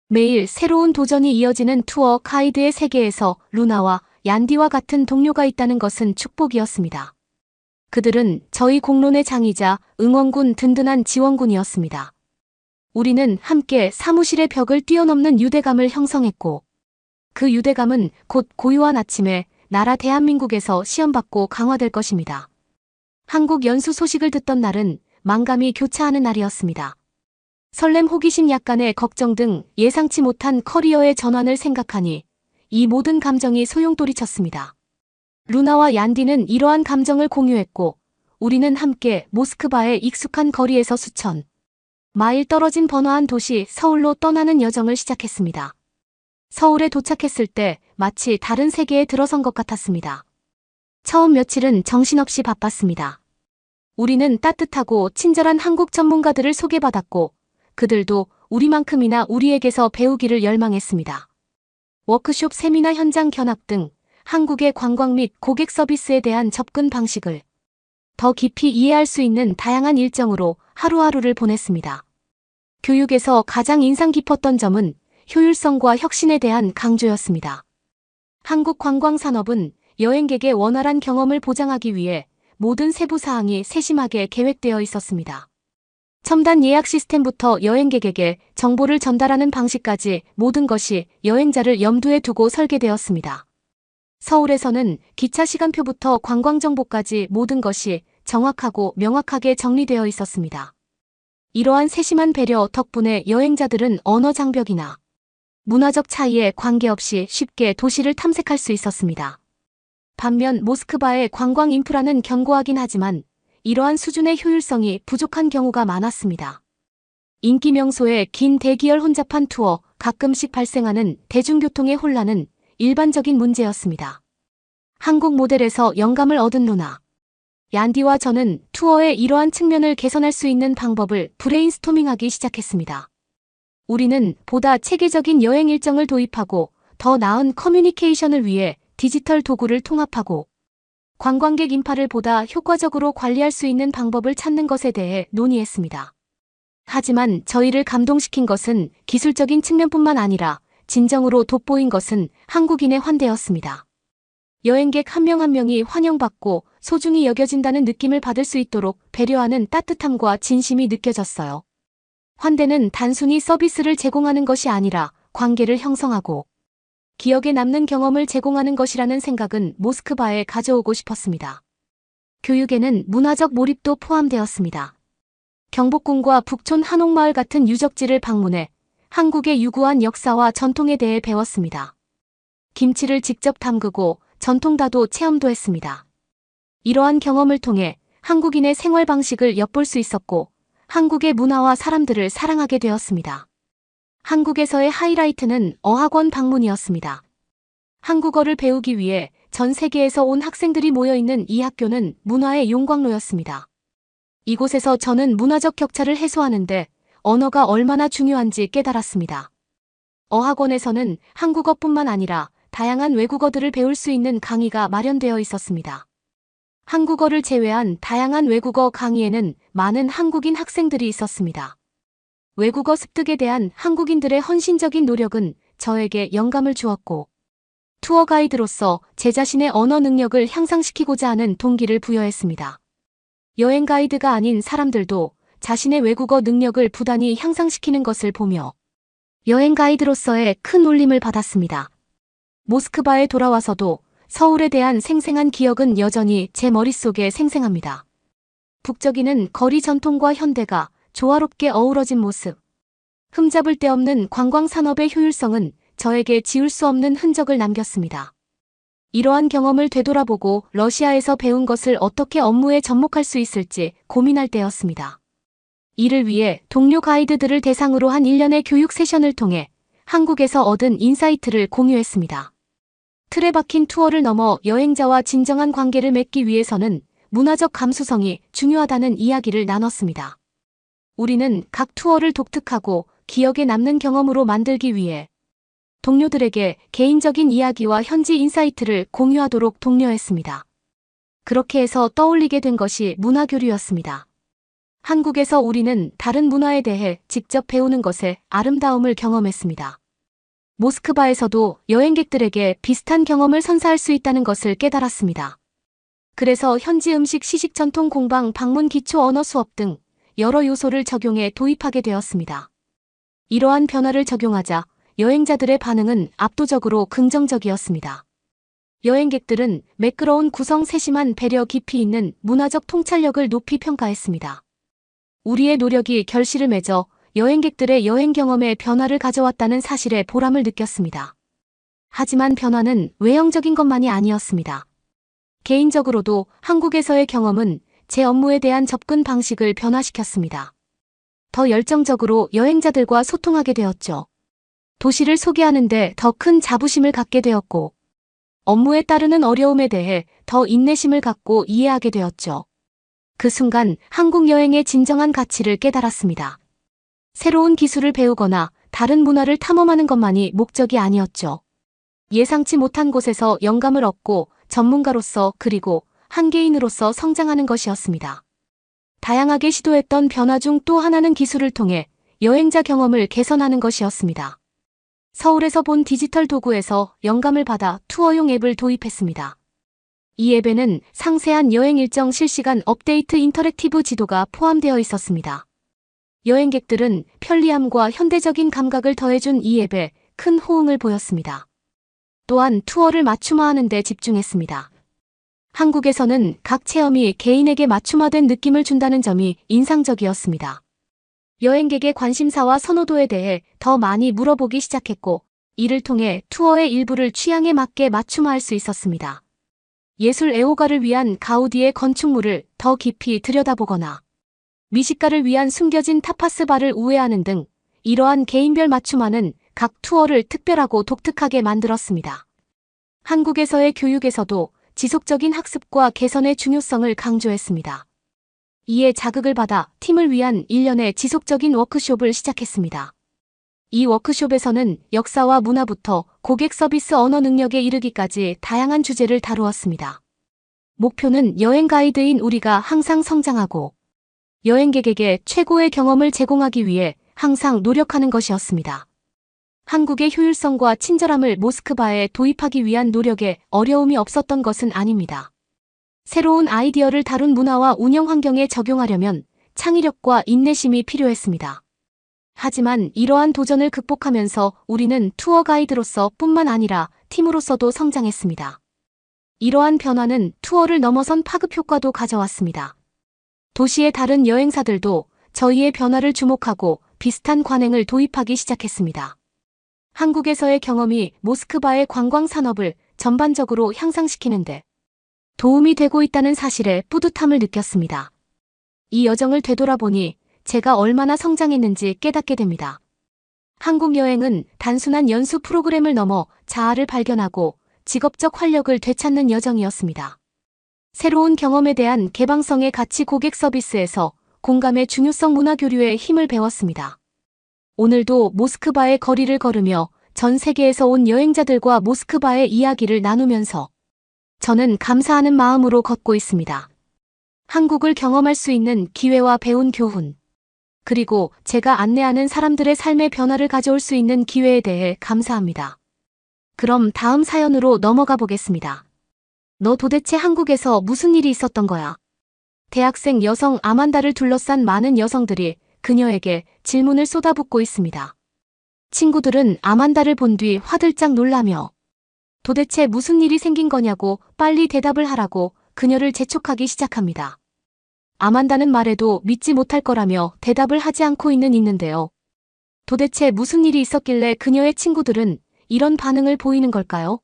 [SPEAKER 3] 매일 새로운 도전이 이어지는 투어 가이드의 세계에서 루나와 얀디와 같은 동료가 있다는 것은 축복이었습니다. 그들은 저희 공론의 장이자 응원군, 든든한 지원군이었습니다. 우리는 함께 사무실의 벽을 뛰어넘는 유대감을 형성했고, 그 유대감은 곧 고요한 아침에 나라 대한민국에서 시험받고 강화될 것입니다. 한국 연수 소식을 듣던 날은 만감이 교차하는 날이었습니다. 설렘, 호기심, 약간의 걱정 등 예상치 못한 커리어의 전환을 생각하니 이 모든 감정이 소용돌이쳤습니다. 루나와 얀디는 이러한 감정을 공유했고, 우리는 함께 모스크바의 익숙한 거리에서 수천 마일 떨어진 번화한 도시 서울로 떠나는 여정을 시작했습니다. 서울에 도착했을 때 마치 다른 세계에 들어선 것 같았습니다. 처음 며칠은 정신없이 바빴습니다. 우리는 따뜻하고 친절한 한국 전문가들을 소개받았고, 그들도 우리만큼이나 우리에게서 배우기를 열망했습니다. 워크숍, 세미나 현장 견학 등 한국의 관광 및 고객 서비스에 대한 접근 방식을 더 깊이 이해할 수 있는 다양한 일정으로 하루하루를 보냈습니다. 교육에서 가장 인상 깊었던 점은 효율성과 혁신에 대한 강조였습니다. 한국 관광산업은 여행객의 원활한 경험을 보장하기 위해 모든 세부 사항이 세심하게 계획되어 있었습니다. 첨단 예약 시스템부터 여행객에게 정보를 전달하는 방식까지 모든 것이 여행자를 염두에 두고 설계되었습니다. 서울에서는 기차 시간표부터 관광 정보까지 모든 것이 정확하고 명확하게 정리되어 있었습니다. 이러한 세심한 배려 덕분에 여행자들은 언어 장벽이나 문화적 차이에 관계없이 쉽게 도시를 탐색할 수 있었습니다. 반면 모스크바의 관광 인프라는 견고하긴 하지만 이러한 수준의 효율성이 부족한 경우가 많았습니다. 인기 명소의 긴 대기열 혼잡한 투어, 가끔씩 발생하는 대중교통의 혼란은 일반적인 문제였습니다. 한국 모델에서 영감을 얻은 루나, 얀디와 저는 투어의 이러한 측면을 개선할 수 있는 방법을 브레인스토밍하기 시작했습니다. 우리는 보다 체계적인 여행 일정을 도입하고 더 나은 커뮤니케이션을 위해 디지털 도구를 통합하고 관광객 인파를 보다 효과적으로 관리할 수 있는 방법을 찾는 것에 대해 논의했습니다. 하지만 저희를 감동시킨 것은 기술적인 측면뿐만 아니라 진정으로 돋보인 것은 한국인의 환대였습니다. 여행객 한 명 한 명이 환영받고 소중히 여겨진다는 느낌을 받을 수 있도록 배려하는 따뜻함과 진심이 느껴졌어요. 환대는 단순히 서비스를 제공하는 것이 아니라 관계를 형성하고 기억에 남는 경험을 제공하는 것이라는 생각은 모스크바에 가져오고 싶었습니다. 교육에는 문화적 몰입도 포함되었습니다. 경복궁과 북촌 한옥마을 같은 유적지를 방문해 한국의 유구한 역사와 전통에 대해 배웠습니다. 김치를 직접 담그고 전통다도 체험도 했습니다. 이러한 경험을 통해 한국인의 생활 방식을 엿볼 수 있었고 한국의 문화와 사람들을 사랑하게 되었습니다. 한국에서의 하이라이트는 어학원 방문이었습니다. 한국어를 배우기 위해 전 세계에서 온 학생들이 모여있는 이 학교는 문화의 용광로였습니다. 이곳에서 저는 문화적 격차를 해소하는데 언어가 얼마나 중요한지 깨달았습니다. 어학원에서는 한국어뿐만 아니라 다양한 외국어들을 배울 수 있는 강의가 마련되어 있었습니다. 한국어를 제외한 다양한 외국어 강의에는 많은 한국인 학생들이 있었습니다. 외국어 습득에 대한 한국인들의 헌신적인 노력은 저에게 영감을 주었고 투어 가이드로서 제 자신의 언어 능력을 향상시키고자 하는 동기를 부여했습니다. 여행 가이드가 아닌 사람들도 자신의 외국어 능력을 부단히 향상시키는 것을 보며 여행 가이드로서의 큰 울림을 받았습니다. 모스크바에 돌아와서도 서울에 대한 생생한 기억은 여전히 제 머릿속에 생생합니다. 북적이는 거리 전통과 현대가 조화롭게 어우러진 모습. 흠잡을 데 없는 관광 산업의 효율성은 저에게 지울 수 없는 흔적을 남겼습니다. 이러한 경험을 되돌아보고 러시아에서 배운 것을 어떻게 업무에 접목할 수 있을지 고민할 때였습니다. 이를 위해 동료 가이드들을 대상으로 한 1년의 교육 세션을 통해 한국에서 얻은 인사이트를 공유했습니다. 틀에 박힌 투어를 넘어 여행자와 진정한 관계를 맺기 위해서는 문화적 감수성이 중요하다는 이야기를 나눴습니다. 우리는 각 투어를 독특하고 기억에 남는 경험으로 만들기 위해 동료들에게 개인적인 이야기와 현지 인사이트를 공유하도록 독려했습니다. 그렇게 해서 떠올리게 된 것이 문화교류였습니다. 한국에서 우리는 다른 문화에 대해 직접 배우는 것의 아름다움을 경험했습니다. 모스크바에서도 여행객들에게 비슷한 경험을 선사할 수 있다는 것을 깨달았습니다. 그래서 현지 음식 시식 전통 공방 방문 기초 언어 수업 등 여러 요소를 적용해 도입하게 되었습니다. 이러한 변화를 적용하자 여행자들의 반응은 압도적으로 긍정적이었습니다. 여행객들은 매끄러운 구성 세심한 배려 깊이 있는 문화적 통찰력을 높이 평가했습니다. 우리의 노력이 결실을 맺어 여행객들의 여행 경험에 변화를 가져왔다는 사실에 보람을 느꼈습니다. 하지만 변화는 외형적인 것만이 아니었습니다. 개인적으로도 한국에서의 경험은 제 업무에 대한 접근 방식을 변화시켰습니다. 더 열정적으로 여행자들과 소통하게 되었죠. 도시를 소개하는데 더 큰 자부심을 갖게 되었고, 업무에 따르는 어려움에 대해 더 인내심을 갖고 이해하게 되었죠. 그 순간 한국 여행의 진정한 가치를 깨달았습니다. 새로운 기술을 배우거나 다른 문화를 탐험하는 것만이 목적이 아니었죠. 예상치 못한 곳에서 영감을 얻고 전문가로서 그리고 한개인으로서 성장하는 것이었습니다. 다양하게 시도했던 변화 중 또 하나는 기술을 통해 여행자 경험을 개선하는 것이었습니다. 서울에서 본 디지털 도구에서 영감을 받아 투어용 앱을 도입했습니다. 이 앱에는 상세한 여행 일정 실시간 업데이트 인터랙티브 지도가 포함되어 있었습니다. 여행객들은 편리함과 현대적인 감각을 더해준 이 앱에 큰 호응을 보였습니다. 또한 투어를 맞춤화하는 데 집중했습니다. 한국에서는 각 체험이 개인에게 맞춤화된 느낌을 준다는 점이 인상적이었습니다. 여행객의 관심사와 선호도에 대해 더 많이 물어보기 시작했고, 이를 통해 투어의 일부를 취향에 맞게 맞춤화할 수 있었습니다. 예술 애호가를 위한 가우디의 건축물을 더 깊이 들여다보거나 미식가를 위한 숨겨진 타파스 바를 우회하는 등 이러한 개인별 맞춤화는 각 투어를 특별하고 독특하게 만들었습니다. 한국에서의 교육에서도 지속적인 학습과 개선의 중요성을 강조했습니다. 이에 자극을 받아 팀을 위한 1년의 지속적인 워크숍을 시작했습니다. 이 워크숍에서는 역사와 문화부터 고객 서비스 언어 능력에 이르기까지 다양한 주제를 다루었습니다. 목표는 여행 가이드인 우리가 항상 성장하고 여행객에게 최고의 경험을 제공하기 위해 항상 노력하는 것이었습니다. 한국의 효율성과 친절함을 모스크바에 도입하기 위한 노력에 어려움이 없었던 것은 아닙니다. 새로운 아이디어를 다룬 문화와 운영 환경에 적용하려면 창의력과 인내심이 필요했습니다. 하지만 이러한 도전을 극복하면서 우리는 투어 가이드로서 뿐만 아니라 팀으로서도 성장했습니다. 이러한 변화는 투어를 넘어선 파급 효과도 가져왔습니다. 도시의 다른 여행사들도 저희의 변화를 주목하고 비슷한 관행을 도입하기 시작했습니다. 한국에서의 경험이 모스크바의 관광 산업을 전반적으로 향상시키는데 도움이 되고 있다는 사실에 뿌듯함을 느꼈습니다. 이 여정을 되돌아보니 제가 얼마나 성장했는지 깨닫게 됩니다. 한국 여행은 단순한 연수 프로그램을 넘어 자아를 발견하고 직업적 활력을 되찾는 여정이었습니다. 새로운 경험에 대한 개방성의 가치 고객 서비스에서 공감의 중요성 문화 교류의 힘을 배웠습니다. 오늘도 모스크바의 거리를 걸으며 전 세계에서 온 여행자들과 모스크바의 이야기를 나누면서 저는 감사하는 마음으로 걷고 있습니다. 한국을 경험할 수 있는 기회와 배운 교훈, 그리고 제가 안내하는 사람들의 삶의 변화를 가져올 수 있는 기회에 대해 감사합니다. 그럼 다음 사연으로 넘어가 보겠습니다. 너 도대체 한국에서 무슨 일이 있었던 거야? 대학생 여성 아만다를 둘러싼 많은 여성들이 그녀에게 질문을 쏟아붓고 있습니다. 친구들은 아만다를 본 뒤 화들짝 놀라며 도대체 무슨 일이 생긴 거냐고 빨리 대답을 하라고 그녀를 재촉하기 시작합니다. 아만다는 말해도 믿지 못할 거라며 대답을 하지 않고 있는데요. 도대체 무슨 일이 있었길래 그녀의 친구들은 이런 반응을 보이는 걸까요?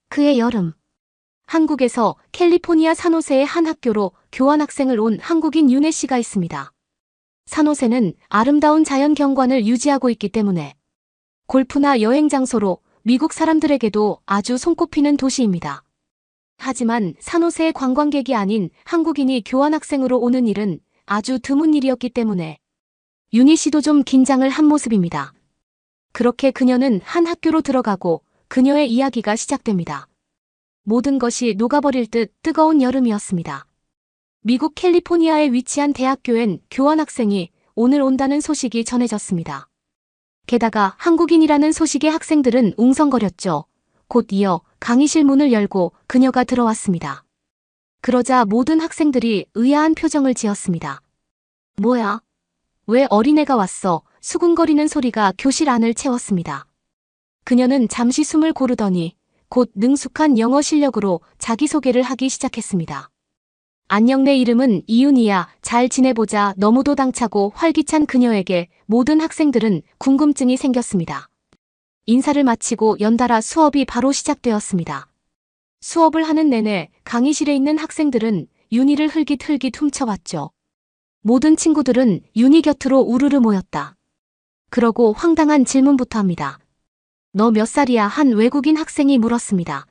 [SPEAKER 3] 그해 여름. 한국에서 캘리포니아 산호세의 한 학교로 교환학생을 온 한국인 윤혜 씨가 있습니다. 산호세는 아름다운 자연 경관을 유지하고 있기 때문에 골프나 여행 장소로 미국 사람들에게도 아주 손꼽히는 도시입니다. 하지만 산호세의 관광객이 아닌 한국인이 교환학생으로 오는 일은 아주 드문 일이었기 때문에 윤희 씨도 좀 긴장을 한 모습입니다. 그렇게 그녀는 한 학교로 들어가고 그녀의 이야기가 시작됩니다. 모든 것이 녹아버릴 듯 뜨거운 여름이었습니다. 미국 캘리포니아에 위치한 대학교엔 교환학생이 오늘 온다는 소식이 전해졌습니다. 게다가 한국인이라는 소식에 학생들은 웅성거렸죠. 곧 이어 강의실 문을 열고 그녀가 들어왔습니다. 그러자 모든 학생들이 의아한 표정을 지었습니다. 뭐야? 왜 어린애가 왔어? 수군거리는 소리가 교실 안을 채웠습니다. 그녀는 잠시 숨을 고르더니 곧 능숙한 영어 실력으로 자기소개를 하기 시작했습니다. 안녕, 내 이름은 이윤이야. 잘 지내보자. 너무도 당차고 활기찬 그녀에게 모든 학생들은 궁금증이 생겼습니다. 인사를 마치고 연달아 수업이 바로 시작되었습니다. 수업을 하는 내내 강의실에 있는 학생들은 윤희를 흘깃흘깃 훔쳐봤죠. 모든 친구들은 윤희 곁으로 우르르 모였다. 그러고 황당한 질문부터 합니다. 너 몇 살이야? 한 외국인 학생이 물었습니다.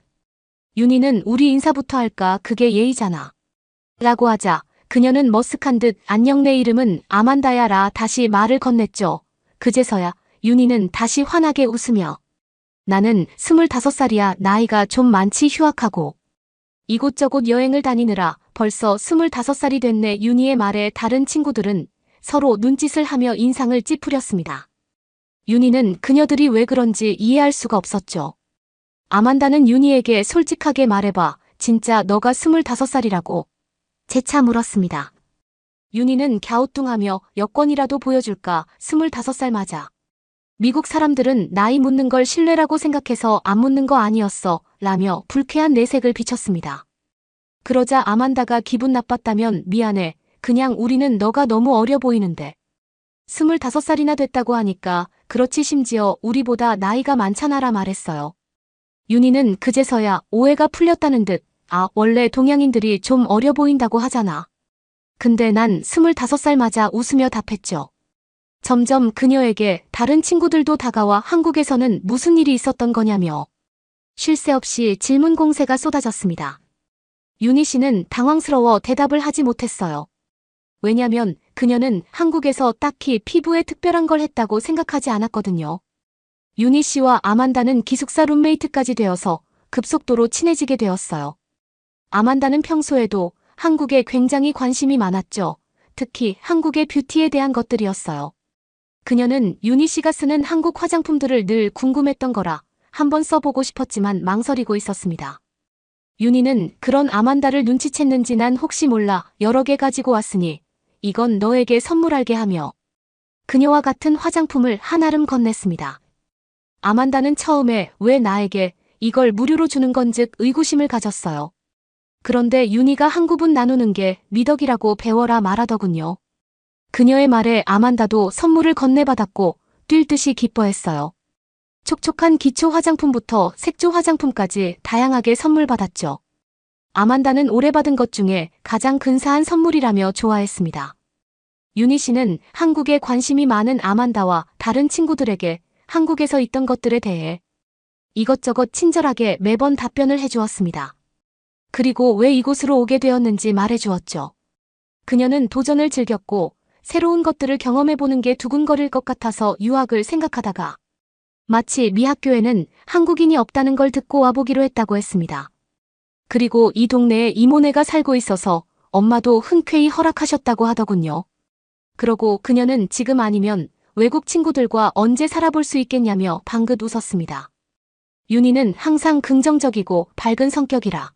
[SPEAKER 3] 윤희는 우리 인사부터 할까? 그게 예의잖아. 라고 하자 그녀는 머쓱한 듯 안녕, 내 이름은 아만다야 라 다시 말을 건넸죠. 그제서야 윤희는 다시 환하게 웃으며 나는 25살이야. 나이가 좀 많지. 휴학하고 이곳저곳 여행을 다니느라 벌써 25살이 됐네. 윤희의 말에 다른 친구들은 서로 눈짓을 하며 인상을 찌푸렸습니다. 윤희는 그녀들이 왜 그런지 이해할 수가 없었죠. 아만다는 윤희에게 솔직하게 말해봐. 진짜 너가 25살이라고? 재차 물었습니다. 윤희는 갸우뚱하며 여권이라도 보여줄까? 25살 맞아. 미국 사람들은 나이 묻는 걸 신뢰라고 생각해서 안 묻는 거 아니었어. 라며 불쾌한 내색을 비쳤습니다. 그러자 아만다가 기분 나빴다면 미안해. 그냥 우리는 너가 너무 어려 보이는데. 25살이나 됐다고 하니까 그렇지 심지어 우리보다 나이가 많잖아라 말했어요. 윤희는 그제서야 오해가 풀렸다는 듯 아, 원래 동양인들이 좀 어려 보인다고 하잖아. 근데 난 25살 맞아 웃으며 답했죠. 점점 그녀에게 다른 친구들도 다가와 한국에서는 무슨 일이 있었던 거냐며 쉴 새 없이 질문 공세가 쏟아졌습니다. 윤희 씨는 당황스러워 대답을 하지 못했어요. 왜냐면 그녀는 한국에서 딱히 피부에 특별한 걸 했다고 생각하지 않았거든요. 윤희 씨와 아만다는 기숙사 룸메이트까지 되어서 급속도로 친해지게 되었어요. 아만다는 평소에도 한국에 굉장히 관심이 많았죠. 특히 한국의 뷰티에 대한 것들이었어요. 그녀는 윤희 씨가 쓰는 한국 화장품들을 늘 궁금했던 거라 한번 써보고 싶었지만 망설이고 있었습니다. 윤희는 그런 아만다를 눈치챘는지 난 혹시 몰라 여러 개 가지고 왔으니 이건 너에게 선물할게 하며 그녀와 같은 화장품을 한아름 건넸습니다. 아만다는 처음에 왜 나에게 이걸 무료로 주는 건즉 의구심을 가졌어요. 그런데 윤희가 한 구분 나누는 게 미덕이라고 배워라 말하더군요. 그녀의 말에 아만다도 선물을 건네받았고 뛸 듯이 기뻐했어요. 촉촉한 기초 화장품부터 색조 화장품까지 다양하게 선물 받았죠. 아만다는 올해 받은 것 중에 가장 근사한 선물이라며 좋아했습니다. 윤희 씨는 한국에 관심이 많은 아만다와 다른 친구들에게 한국에서 있던 것들에 대해 이것저것 친절하게 매번 답변을 해주었습니다. 그리고 왜 이곳으로 오게 되었는지 말해주었죠. 그녀는 도전을 즐겼고 새로운 것들을 경험해보는 게 두근거릴 것 같아서 유학을 생각하다가 마치 미 학교에는 한국인이 없다는 걸 듣고 와보기로 했다고 했습니다. 그리고 이 동네에 이모네가 살고 있어서 엄마도 흔쾌히 허락하셨다고 하더군요. 그러고 그녀는 지금 아니면 외국 친구들과 언제 살아볼 수 있겠냐며 방긋 웃었습니다. 윤희는 항상 긍정적이고 밝은 성격이라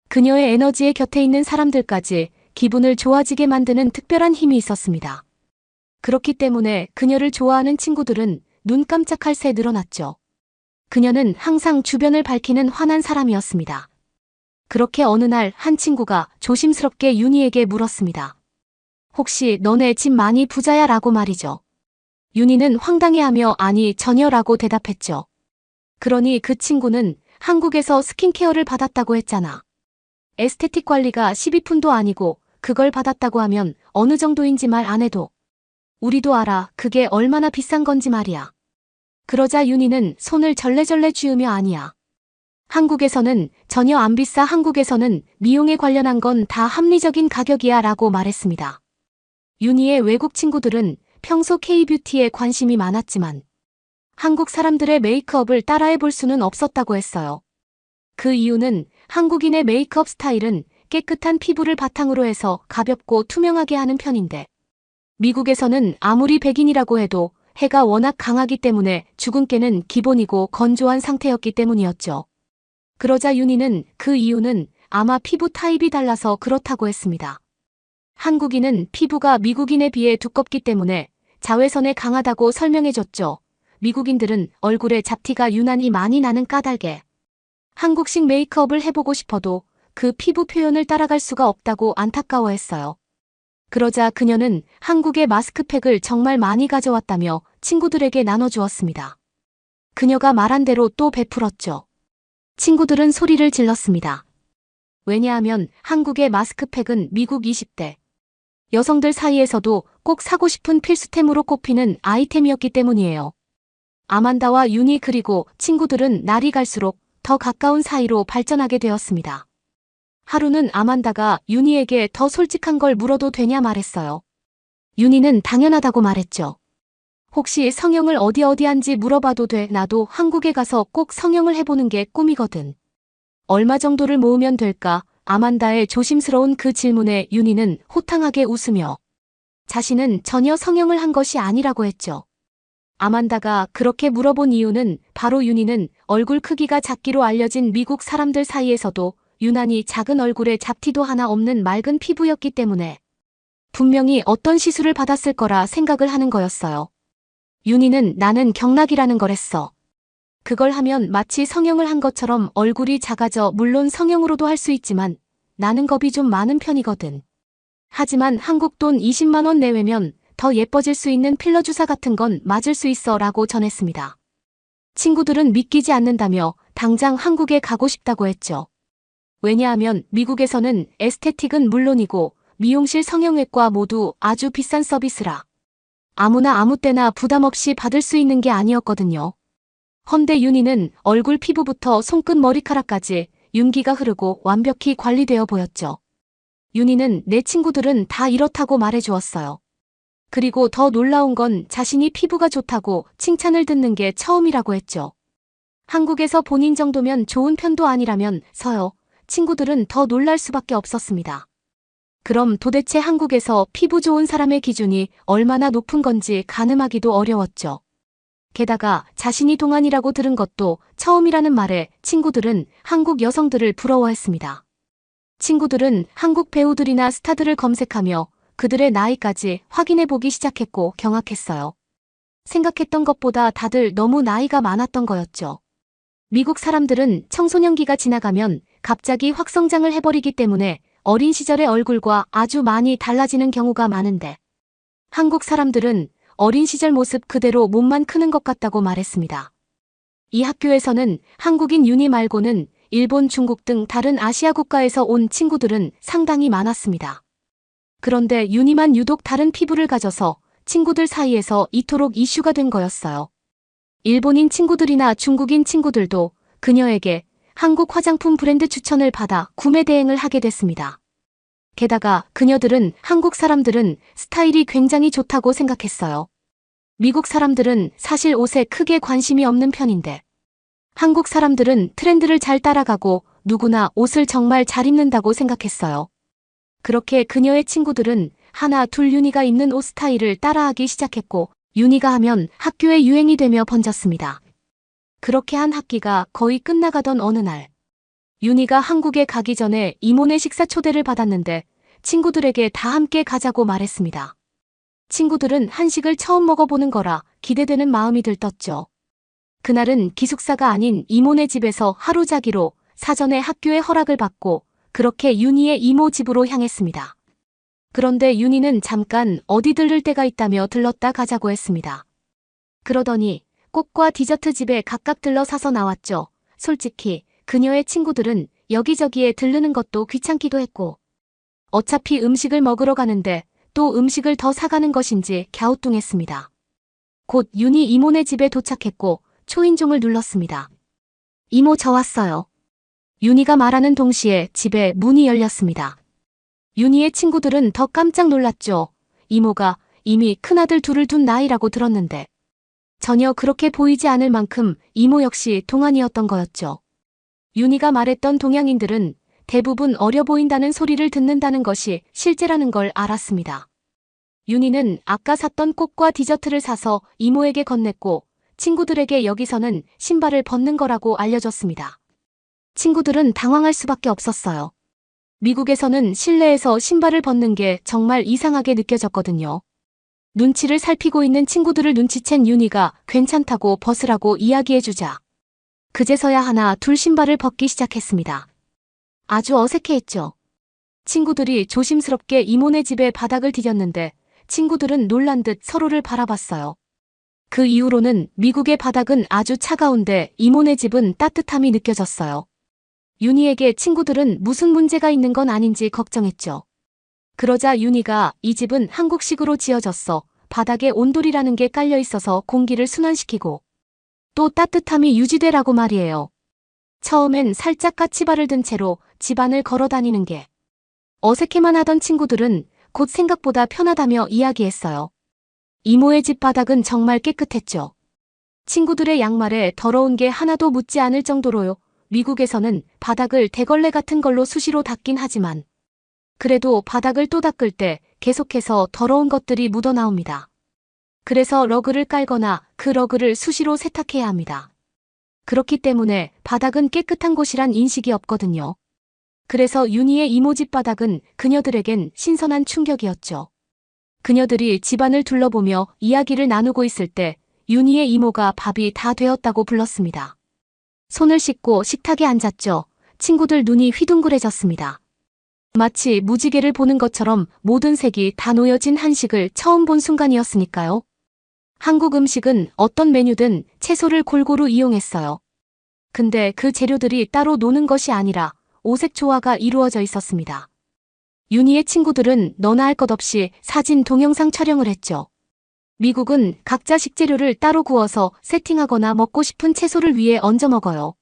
[SPEAKER 3] 그녀의 에너지에 곁에 있는 사람들까지 기분을 좋아지게 만드는 특별한 힘이 있었습니다. 그렇기 때문에 그녀를 좋아하는 친구들은 눈 깜짝할 새 늘어났죠. 그녀는 항상 주변을 밝히는 환한 사람이었습니다. 그렇게 어느 날 한 친구가 조심스럽게 윤희에게 물었습니다. 혹시 너네 집 많이 부자야? 라고 말이죠. 윤희는 황당해하며 아니 전혀라고 대답했죠. 그러니 그 친구는 한국에서 스킨케어를 받았다고 했잖아. 에스테틱 관리가 12푼도 아니고 그걸 받았다고 하면 어느 정도인지 말 안 해도 우리도 알아. 그게 얼마나 비싼 건지 말이야. 그러자 윤희는 손을 절레절레 쥐으며 아니야. 한국에서는 전혀 안 비싸. 한국에서는 미용에 관련한 건 다 합리적인 가격이야 라고 말했습니다. 윤희의 외국 친구들은 평소 K-뷰티에 관심이 많았지만 한국 사람들의 메이크업을 따라해 볼 수는 없었다고 했어요. 그 이유는 한국인의 메이크업 스타일은 깨끗한 피부를 바탕으로 해서 가볍고 투명하게 하는 편인데 미국에서는 아무리 백인이라고 해도 해가 워낙 강하기 때문에 주근깨는 기본이고 건조한 상태였기 때문이었죠. 그러자 윤희는 그 이유는 아마 피부 타입이 달라서 그렇다고 했습니다. 한국인은 피부가 미국인에 비해 두껍기 때문에 자외선에 강하다고 설명해줬죠. 미국인들은 얼굴에 잡티가 유난히 많이 나는 까닭에 한국식 메이크업을 해보고 싶어도 그 피부 표현을 따라갈 수가 없다고 안타까워했어요. 그러자 그녀는 한국의 마스크팩을 정말 많이 가져왔다며 친구들에게 나눠주었습니다. 그녀가 말한 대로 또 베풀었죠. 친구들은 소리를 질렀습니다. 왜냐하면 한국의 마스크팩은 미국 20대 여성들 사이에서도 꼭 사고 싶은 필수템으로 꼽히는 아이템이었기 때문이에요. 아만다와 윤희 그리고 친구들은 날이 갈수록 더 가까운 사이로 발전하게 되었습니다. 하루는 아만다가 윤희에게 더 솔직한 걸 물어도 되냐 말했어요. 윤희는 당연하다고 말했죠. 혹시 성형을 어디 한지 물어봐도 돼? 나도 한국에 가서 꼭 성형을 해보는 게 꿈이거든. 얼마 정도를 모으면 될까? 아만다의 조심스러운 그 질문에 윤희는 호탕하게 웃으며 자신은 전혀 성형을 한 것이 아니라고 했죠. 아만다가 그렇게 물어본 이유는 바로 윤희는 얼굴 크기가 작기로 알려진 미국 사람들 사이에서도 유난히 작은 얼굴에 잡티도 하나 없는 맑은 피부였기 때문에 분명히 어떤 시술을 받았을 거라 생각을 하는 거였어요. 윤희는 나는 경락이라는 걸 했어. 그걸 하면 마치 성형을 한 것처럼 얼굴이 작아져 물론 성형으로도 할 수 있지만 나는 겁이 좀 많은 편이거든. 하지만 한국 돈 20만 원 내외면 더 예뻐질 수 있는 필러 주사 같은 건 맞을 수 있어 라고 전했습니다. 친구들은 믿기지 않는다며 당장 한국에 가고 싶다고 했죠. 왜냐하면 미국에서는 에스테틱은 물론이고 미용실 성형외과 모두 아주 비싼 서비스라 아무나 아무 때나 부담 없이 받을 수 있는 게 아니었거든요. 헌데 윤희는 얼굴 피부부터 손끝 머리카락까지 윤기가 흐르고 완벽히 관리되어 보였죠. 윤희는 내 친구들은 다 이렇다고 말해주었어요. 그리고 더 놀라운 건 자신이 피부가 좋다고 칭찬을 듣는 게 처음이라고 했죠. 한국에서 본인 정도면 좋은 편도 아니라면 서요. 친구들은 더 놀랄 수밖에 없었습니다. 그럼 도대체 한국에서 피부 좋은 사람의 기준이 얼마나 높은 건지 가늠하기도 어려웠죠. 게다가 자신이 동안이라고 들은 것도 처음이라는 말에 친구들은 한국 여성들을 부러워했습니다. 친구들은 한국 배우들이나 스타들을 검색하며 그들의 나이까지 확인해보기 시작했고 경악했어요. 생각했던 것보다 다들 너무 나이가 많았던 거였죠. 미국 사람들은 청소년기가 지나가면 갑자기 확성장을 해버리기 때문에 어린 시절의 얼굴과 아주 많이 달라지는 경우가 많은데 한국 사람들은 어린 시절 모습 그대로 몸만 크는 것 같다고 말했습니다. 이 학교에서는 한국인 윤희 말고는 일본, 중국 등 다른 아시아 국가에서 온 친구들은 상당히 많았습니다. 그런데 윤희만 유독 다른 피부를 가져서 친구들 사이에서 이토록 이슈가 된 거였어요. 일본인 친구들이나 중국인 친구들도 그녀에게 한국 화장품 브랜드 추천을 받아 구매 대행을 하게 됐습니다. 게다가 그녀들은 한국 사람들은 스타일이 굉장히 좋다고 생각했어요. 미국 사람들은 사실 옷에 크게 관심이 없는 편인데 한국 사람들은 트렌드를 잘 따라가고 누구나 옷을 정말 잘 입는다고 생각했어요. 그렇게 그녀의 친구들은 하나 둘 윤희가 입는 옷 스타일을 따라하기 시작했고 윤희가 하면 학교에 유행이 되며 번졌습니다. 그렇게 한 학기가 거의 끝나가던 어느 날 윤희가 한국에 가기 전에 이모네 식사 초대를 받았는데 친구들에게 다 함께 가자고 말했습니다. 친구들은 한식을 처음 먹어보는 거라 기대되는 마음이 들떴죠. 그날은 기숙사가 아닌 이모네 집에서 하루 자기로 사전에 학교의 허락을 받고 그렇게 윤희의 이모 집으로 향했습니다. 그런데 윤희는 잠깐 어디 들를 데가 있다며 들렀다 가자고 했습니다. 그러더니 꽃과 디저트 집에 각각 들러 사서 나왔죠. 솔직히 그녀의 친구들은 여기저기에 들르는 것도 귀찮기도 했고 어차피 음식을 먹으러 가는데 또 음식을 더 사가는 것인지 갸우뚱했습니다. 곧 윤희 이모네 집에 도착했고 초인종을 눌렀습니다. 이모 저 왔어요. 윤희가 말하는 동시에 집에 문이 열렸습니다. 윤희의 친구들은 더 깜짝 놀랐죠. 이모가 이미 큰아들 둘을 둔 나이라고 들었는데 전혀 그렇게 보이지 않을 만큼 이모 역시 동안이었던 거였죠. 윤희가 말했던 동양인들은 대부분 어려 보인다는 소리를 듣는다는 것이 실제라는 걸 알았습니다. 윤희는 아까 샀던 꽃과 디저트를 사서 이모에게 건넸고 친구들에게 여기서는 신발을 벗는 거라고 알려줬습니다. 친구들은 당황할 수밖에 없었어요. 미국에서는 실내에서 신발을 벗는 게 정말 이상하게 느껴졌거든요. 눈치를 살피고 있는 친구들을 눈치챈 윤희가 괜찮다고 벗으라고 이야기해주자 그제서야 하나 둘 신발을 벗기 시작했습니다. 아주 어색해했죠. 친구들이 조심스럽게 이모네 집의 바닥을 디뎠는데 친구들은 놀란 듯 서로를 바라봤어요. 그 이후로는 미국의 바닥은 아주 차가운데 이모네 집은 따뜻함이 느껴졌어요. 윤희에게 친구들은 무슨 문제가 있는 건 아닌지 걱정했죠. 그러자 윤희가 이 집은 한국식으로 지어졌어. 바닥에 온돌이라는 게 깔려 있어서 공기를 순환시키고 또 따뜻함이 유지되라고 말이에요. 처음엔 살짝 까치발을 든 채로 집안을 걸어 다니는 게 어색해만 하던 친구들은 곧 생각보다 편하다며 이야기했어요. 이모의 집 바닥은 정말 깨끗했죠. 친구들의 양말에 더러운 게 하나도 묻지 않을 정도로요. 미국에서는 바닥을 대걸레 같은 걸로 수시로 닦긴 하지만 그래도 바닥을 또 닦을 때 계속해서 더러운 것들이 묻어나옵니다. 그래서 러그를 깔거나 그 러그를 수시로 세탁해야 합니다. 그렇기 때문에 바닥은 깨끗한 곳이란 인식이 없거든요. 그래서 윤희의 이모집 바닥은 그녀들에겐 신선한 충격이었죠. 그녀들이 집안을 둘러보며 이야기를 나누고 있을 때 윤희의 이모가 밥이 다 되었다고 불렀습니다. 손을 씻고 식탁에 앉았죠. 친구들 눈이 휘둥그레졌습니다. 마치 무지개를 보는 것처럼 모든 색이 다 놓여진 한식을 처음 본 순간이었으니까요. 한국 음식은 어떤 메뉴든 채소를 골고루 이용했어요. 근데 그 재료들이 따로 노는 것이 아니라 오색 조화가 이루어져 있었습니다. 윤희의 친구들은 너나 할 것 없이 사진 동영상 촬영을 했죠. 미국은 각자 식재료를 따로 구워서 세팅하거나 먹고 싶은 채소를 위에 얹어 먹어요.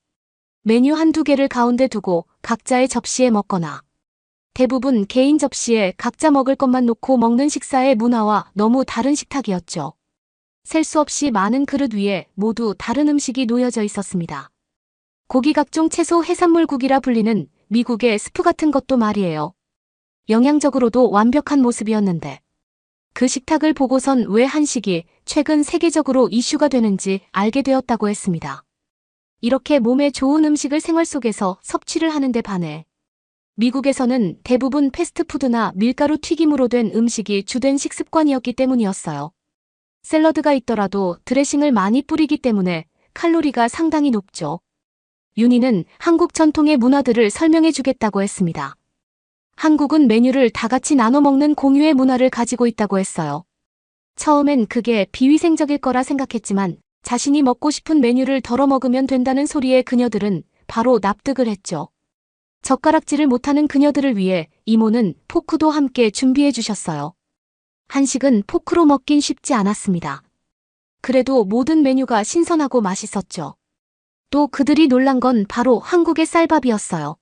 [SPEAKER 3] 메뉴 한두 개를 가운데 두고 각자의 접시에 먹거나 대부분 개인 접시에 각자 먹을 것만 놓고 먹는 식사의 문화와 너무 다른 식탁이었죠. 셀 수 없이 많은 그릇 위에 모두 다른 음식이 놓여져 있었습니다. 고기 각종 채소 해산물국이라 불리는 미국의 스프 같은 것도 말이에요. 영양적으로도 완벽한 모습이었는데 그 식탁을 보고선 왜 한식이 최근 세계적으로 이슈가 되는지 알게 되었다고 했습니다. 이렇게 몸에 좋은 음식을 생활 속에서 섭취를 하는데 반해 미국에서는 대부분 패스트푸드나 밀가루 튀김으로 된 음식이 주된 식습관이었기 때문이었어요. 샐러드가 있더라도 드레싱을 많이 뿌리기 때문에 칼로리가 상당히 높죠. 윤희는 한국 전통의 문화들을 설명해 주겠다고 했습니다. 한국은 메뉴를 다 같이 나눠 먹는 공유의 문화를 가지고 있다고 했어요. 처음엔 그게 비위생적일 거라 생각했지만 자신이 먹고 싶은 메뉴를 덜어 먹으면 된다는 소리에 그녀들은 바로 납득을 했죠. 젓가락질을 못하는 그녀들을 위해 이모는 포크도 함께 준비해 주셨어요. 한식은 포크로 먹긴 쉽지 않았습니다. 그래도 모든 메뉴가 신선하고 맛있었죠. 또 그들이 놀란 건 바로 한국의 쌀밥이었어요.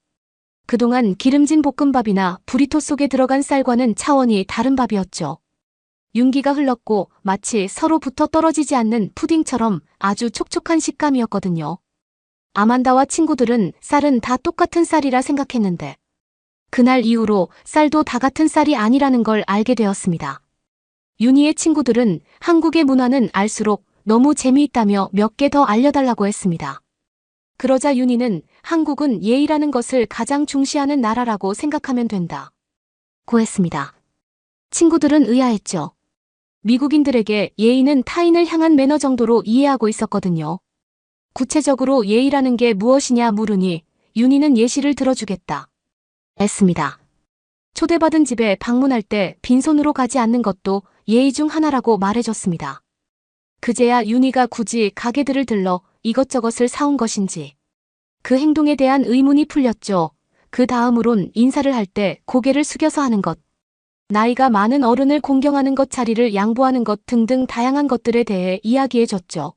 [SPEAKER 3] 그동안 기름진 볶음밥이나 브리토 속에 들어간 쌀과는 차원이 다른 밥이었죠. 윤기가 흘렀고 마치 서로 붙어 떨어지지 않는 푸딩처럼 아주 촉촉한 식감이었거든요. 아만다와 친구들은 쌀은 다 똑같은 쌀이라 생각했는데 그날 이후로 쌀도 다 같은 쌀이 아니라는 걸 알게 되었습니다. 윤희의 친구들은 한국의 문화는 알수록 너무 재미있다며 몇 개 더 알려달라고 했습니다. 그러자 윤희는 한국은 예의라는 것을 가장 중시하는 나라라고 생각하면 된다 고 했습니다. 친구들은 의아했죠. 미국인들에게 예의는 타인을 향한 매너 정도로 이해하고 있었거든요. 구체적으로 예의라는 게 무엇이냐 물으니 윤희는 예시를 들어주겠다 했습니다. 초대받은 집에 방문할 때 빈손으로 가지 않는 것도 예의 중 하나라고 말해줬습니다. 그제야 윤희가 굳이 가게들을 들러 이것저것을 사온 것인지 그 행동에 대한 의문이 풀렸죠. 그 다음으론 인사를 할 때 고개를 숙여서 하는 것, 나이가 많은 어른을 공경하는 것, 자리를 양보하는 것 등등 다양한 것들에 대해 이야기해줬죠.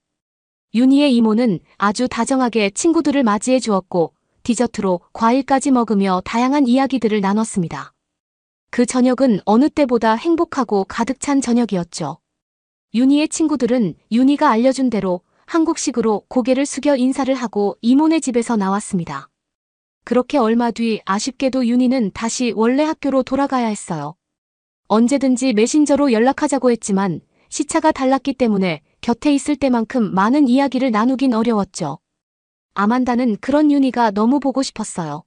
[SPEAKER 3] 윤희의 이모는 아주 다정하게 친구들을 맞이해 주었고 디저트로 과일까지 먹으며 다양한 이야기들을 나눴습니다. 그 저녁은 어느 때보다 행복하고 가득 찬 저녁이었죠. 윤희의 친구들은 윤희가 알려준 대로 한국식으로 고개를 숙여 인사를 하고 이모네 집에서 나왔습니다. 그렇게 얼마 뒤 아쉽게도 윤희는 다시 원래 학교로 돌아가야 했어요. 언제든지 메신저로 연락하자고 했지만 시차가 달랐기 때문에 곁에 있을 때만큼 많은 이야기를 나누긴 어려웠죠. 아만다는 그런 윤희가 너무 보고 싶었어요.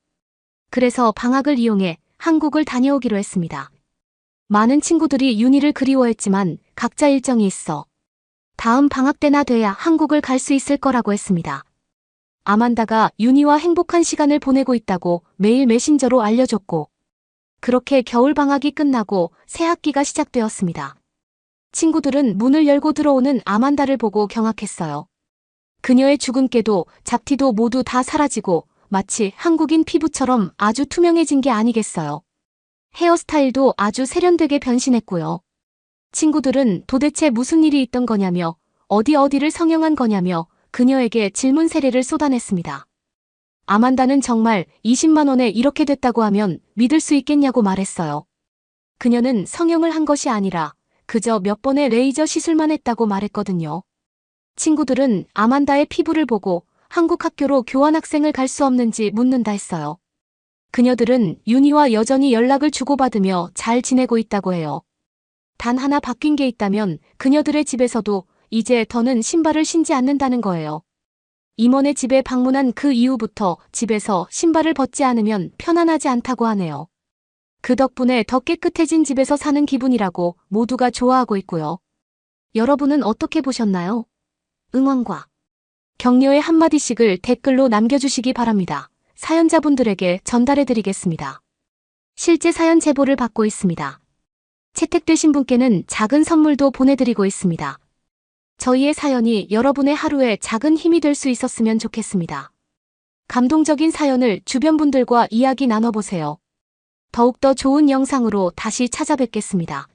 [SPEAKER 3] 그래서 방학을 이용해 한국을 다녀오기로 했습니다. 많은 친구들이 윤희를 그리워했지만 각자 일정이 있어 다음 방학 때나 돼야 한국을 갈 수 있을 거라고 했습니다. 아만다가 윤희와 행복한 시간을 보내고 있다고 매일 메신저로 알려줬고 그렇게 겨울 방학이 끝나고 새 학기가 시작되었습니다. 친구들은 문을 열고 들어오는 아만다를 보고 경악했어요. 그녀의 주근깨도 잡티도 모두 다 사라지고 마치 한국인 피부처럼 아주 투명해진 게 아니겠어요. 헤어스타일도 아주 세련되게 변신했고요. 친구들은 도대체 무슨 일이 있던 거냐며 어디를 성형한 거냐며 그녀에게 질문 세례를 쏟아냈습니다. 아만다는 정말 20만 원에 이렇게 됐다고 하면 믿을 수 있겠냐고 말했어요. 그녀는 성형을 한 것이 아니라 그저 몇 번의 레이저 시술만 했다고 말했거든요. 친구들은 아만다의 피부를 보고 한국 학교로 교환학생을 갈 수 없는지 묻는다 했어요. 그녀들은 윤희와 여전히 연락을 주고받으며 잘 지내고 있다고 해요. 단 하나 바뀐 게 있다면 그녀들의 집에서도 이제 더는 신발을 신지 않는다는 거예요. 임원의 집에 방문한 그 이후부터 집에서 신발을 벗지 않으면 편안하지 않다고 하네요. 그 덕분에 더 깨끗해진 집에서 사는 기분이라고 모두가 좋아하고 있고요. 여러분은 어떻게 보셨나요? 응원과 격려의 한마디씩을 댓글로 남겨주시기 바랍니다. 사연자분들에게 전달해드리겠습니다. 실제 사연 제보를 받고 있습니다. 채택되신 분께는 작은 선물도 보내드리고 있습니다. 저희의 사연이 여러분의 하루에 작은 힘이 될 수 있었으면 좋겠습니다. 감동적인 사연을 주변 분들과 이야기 나눠보세요. 더욱더 좋은 영상으로 다시 찾아뵙겠습니다.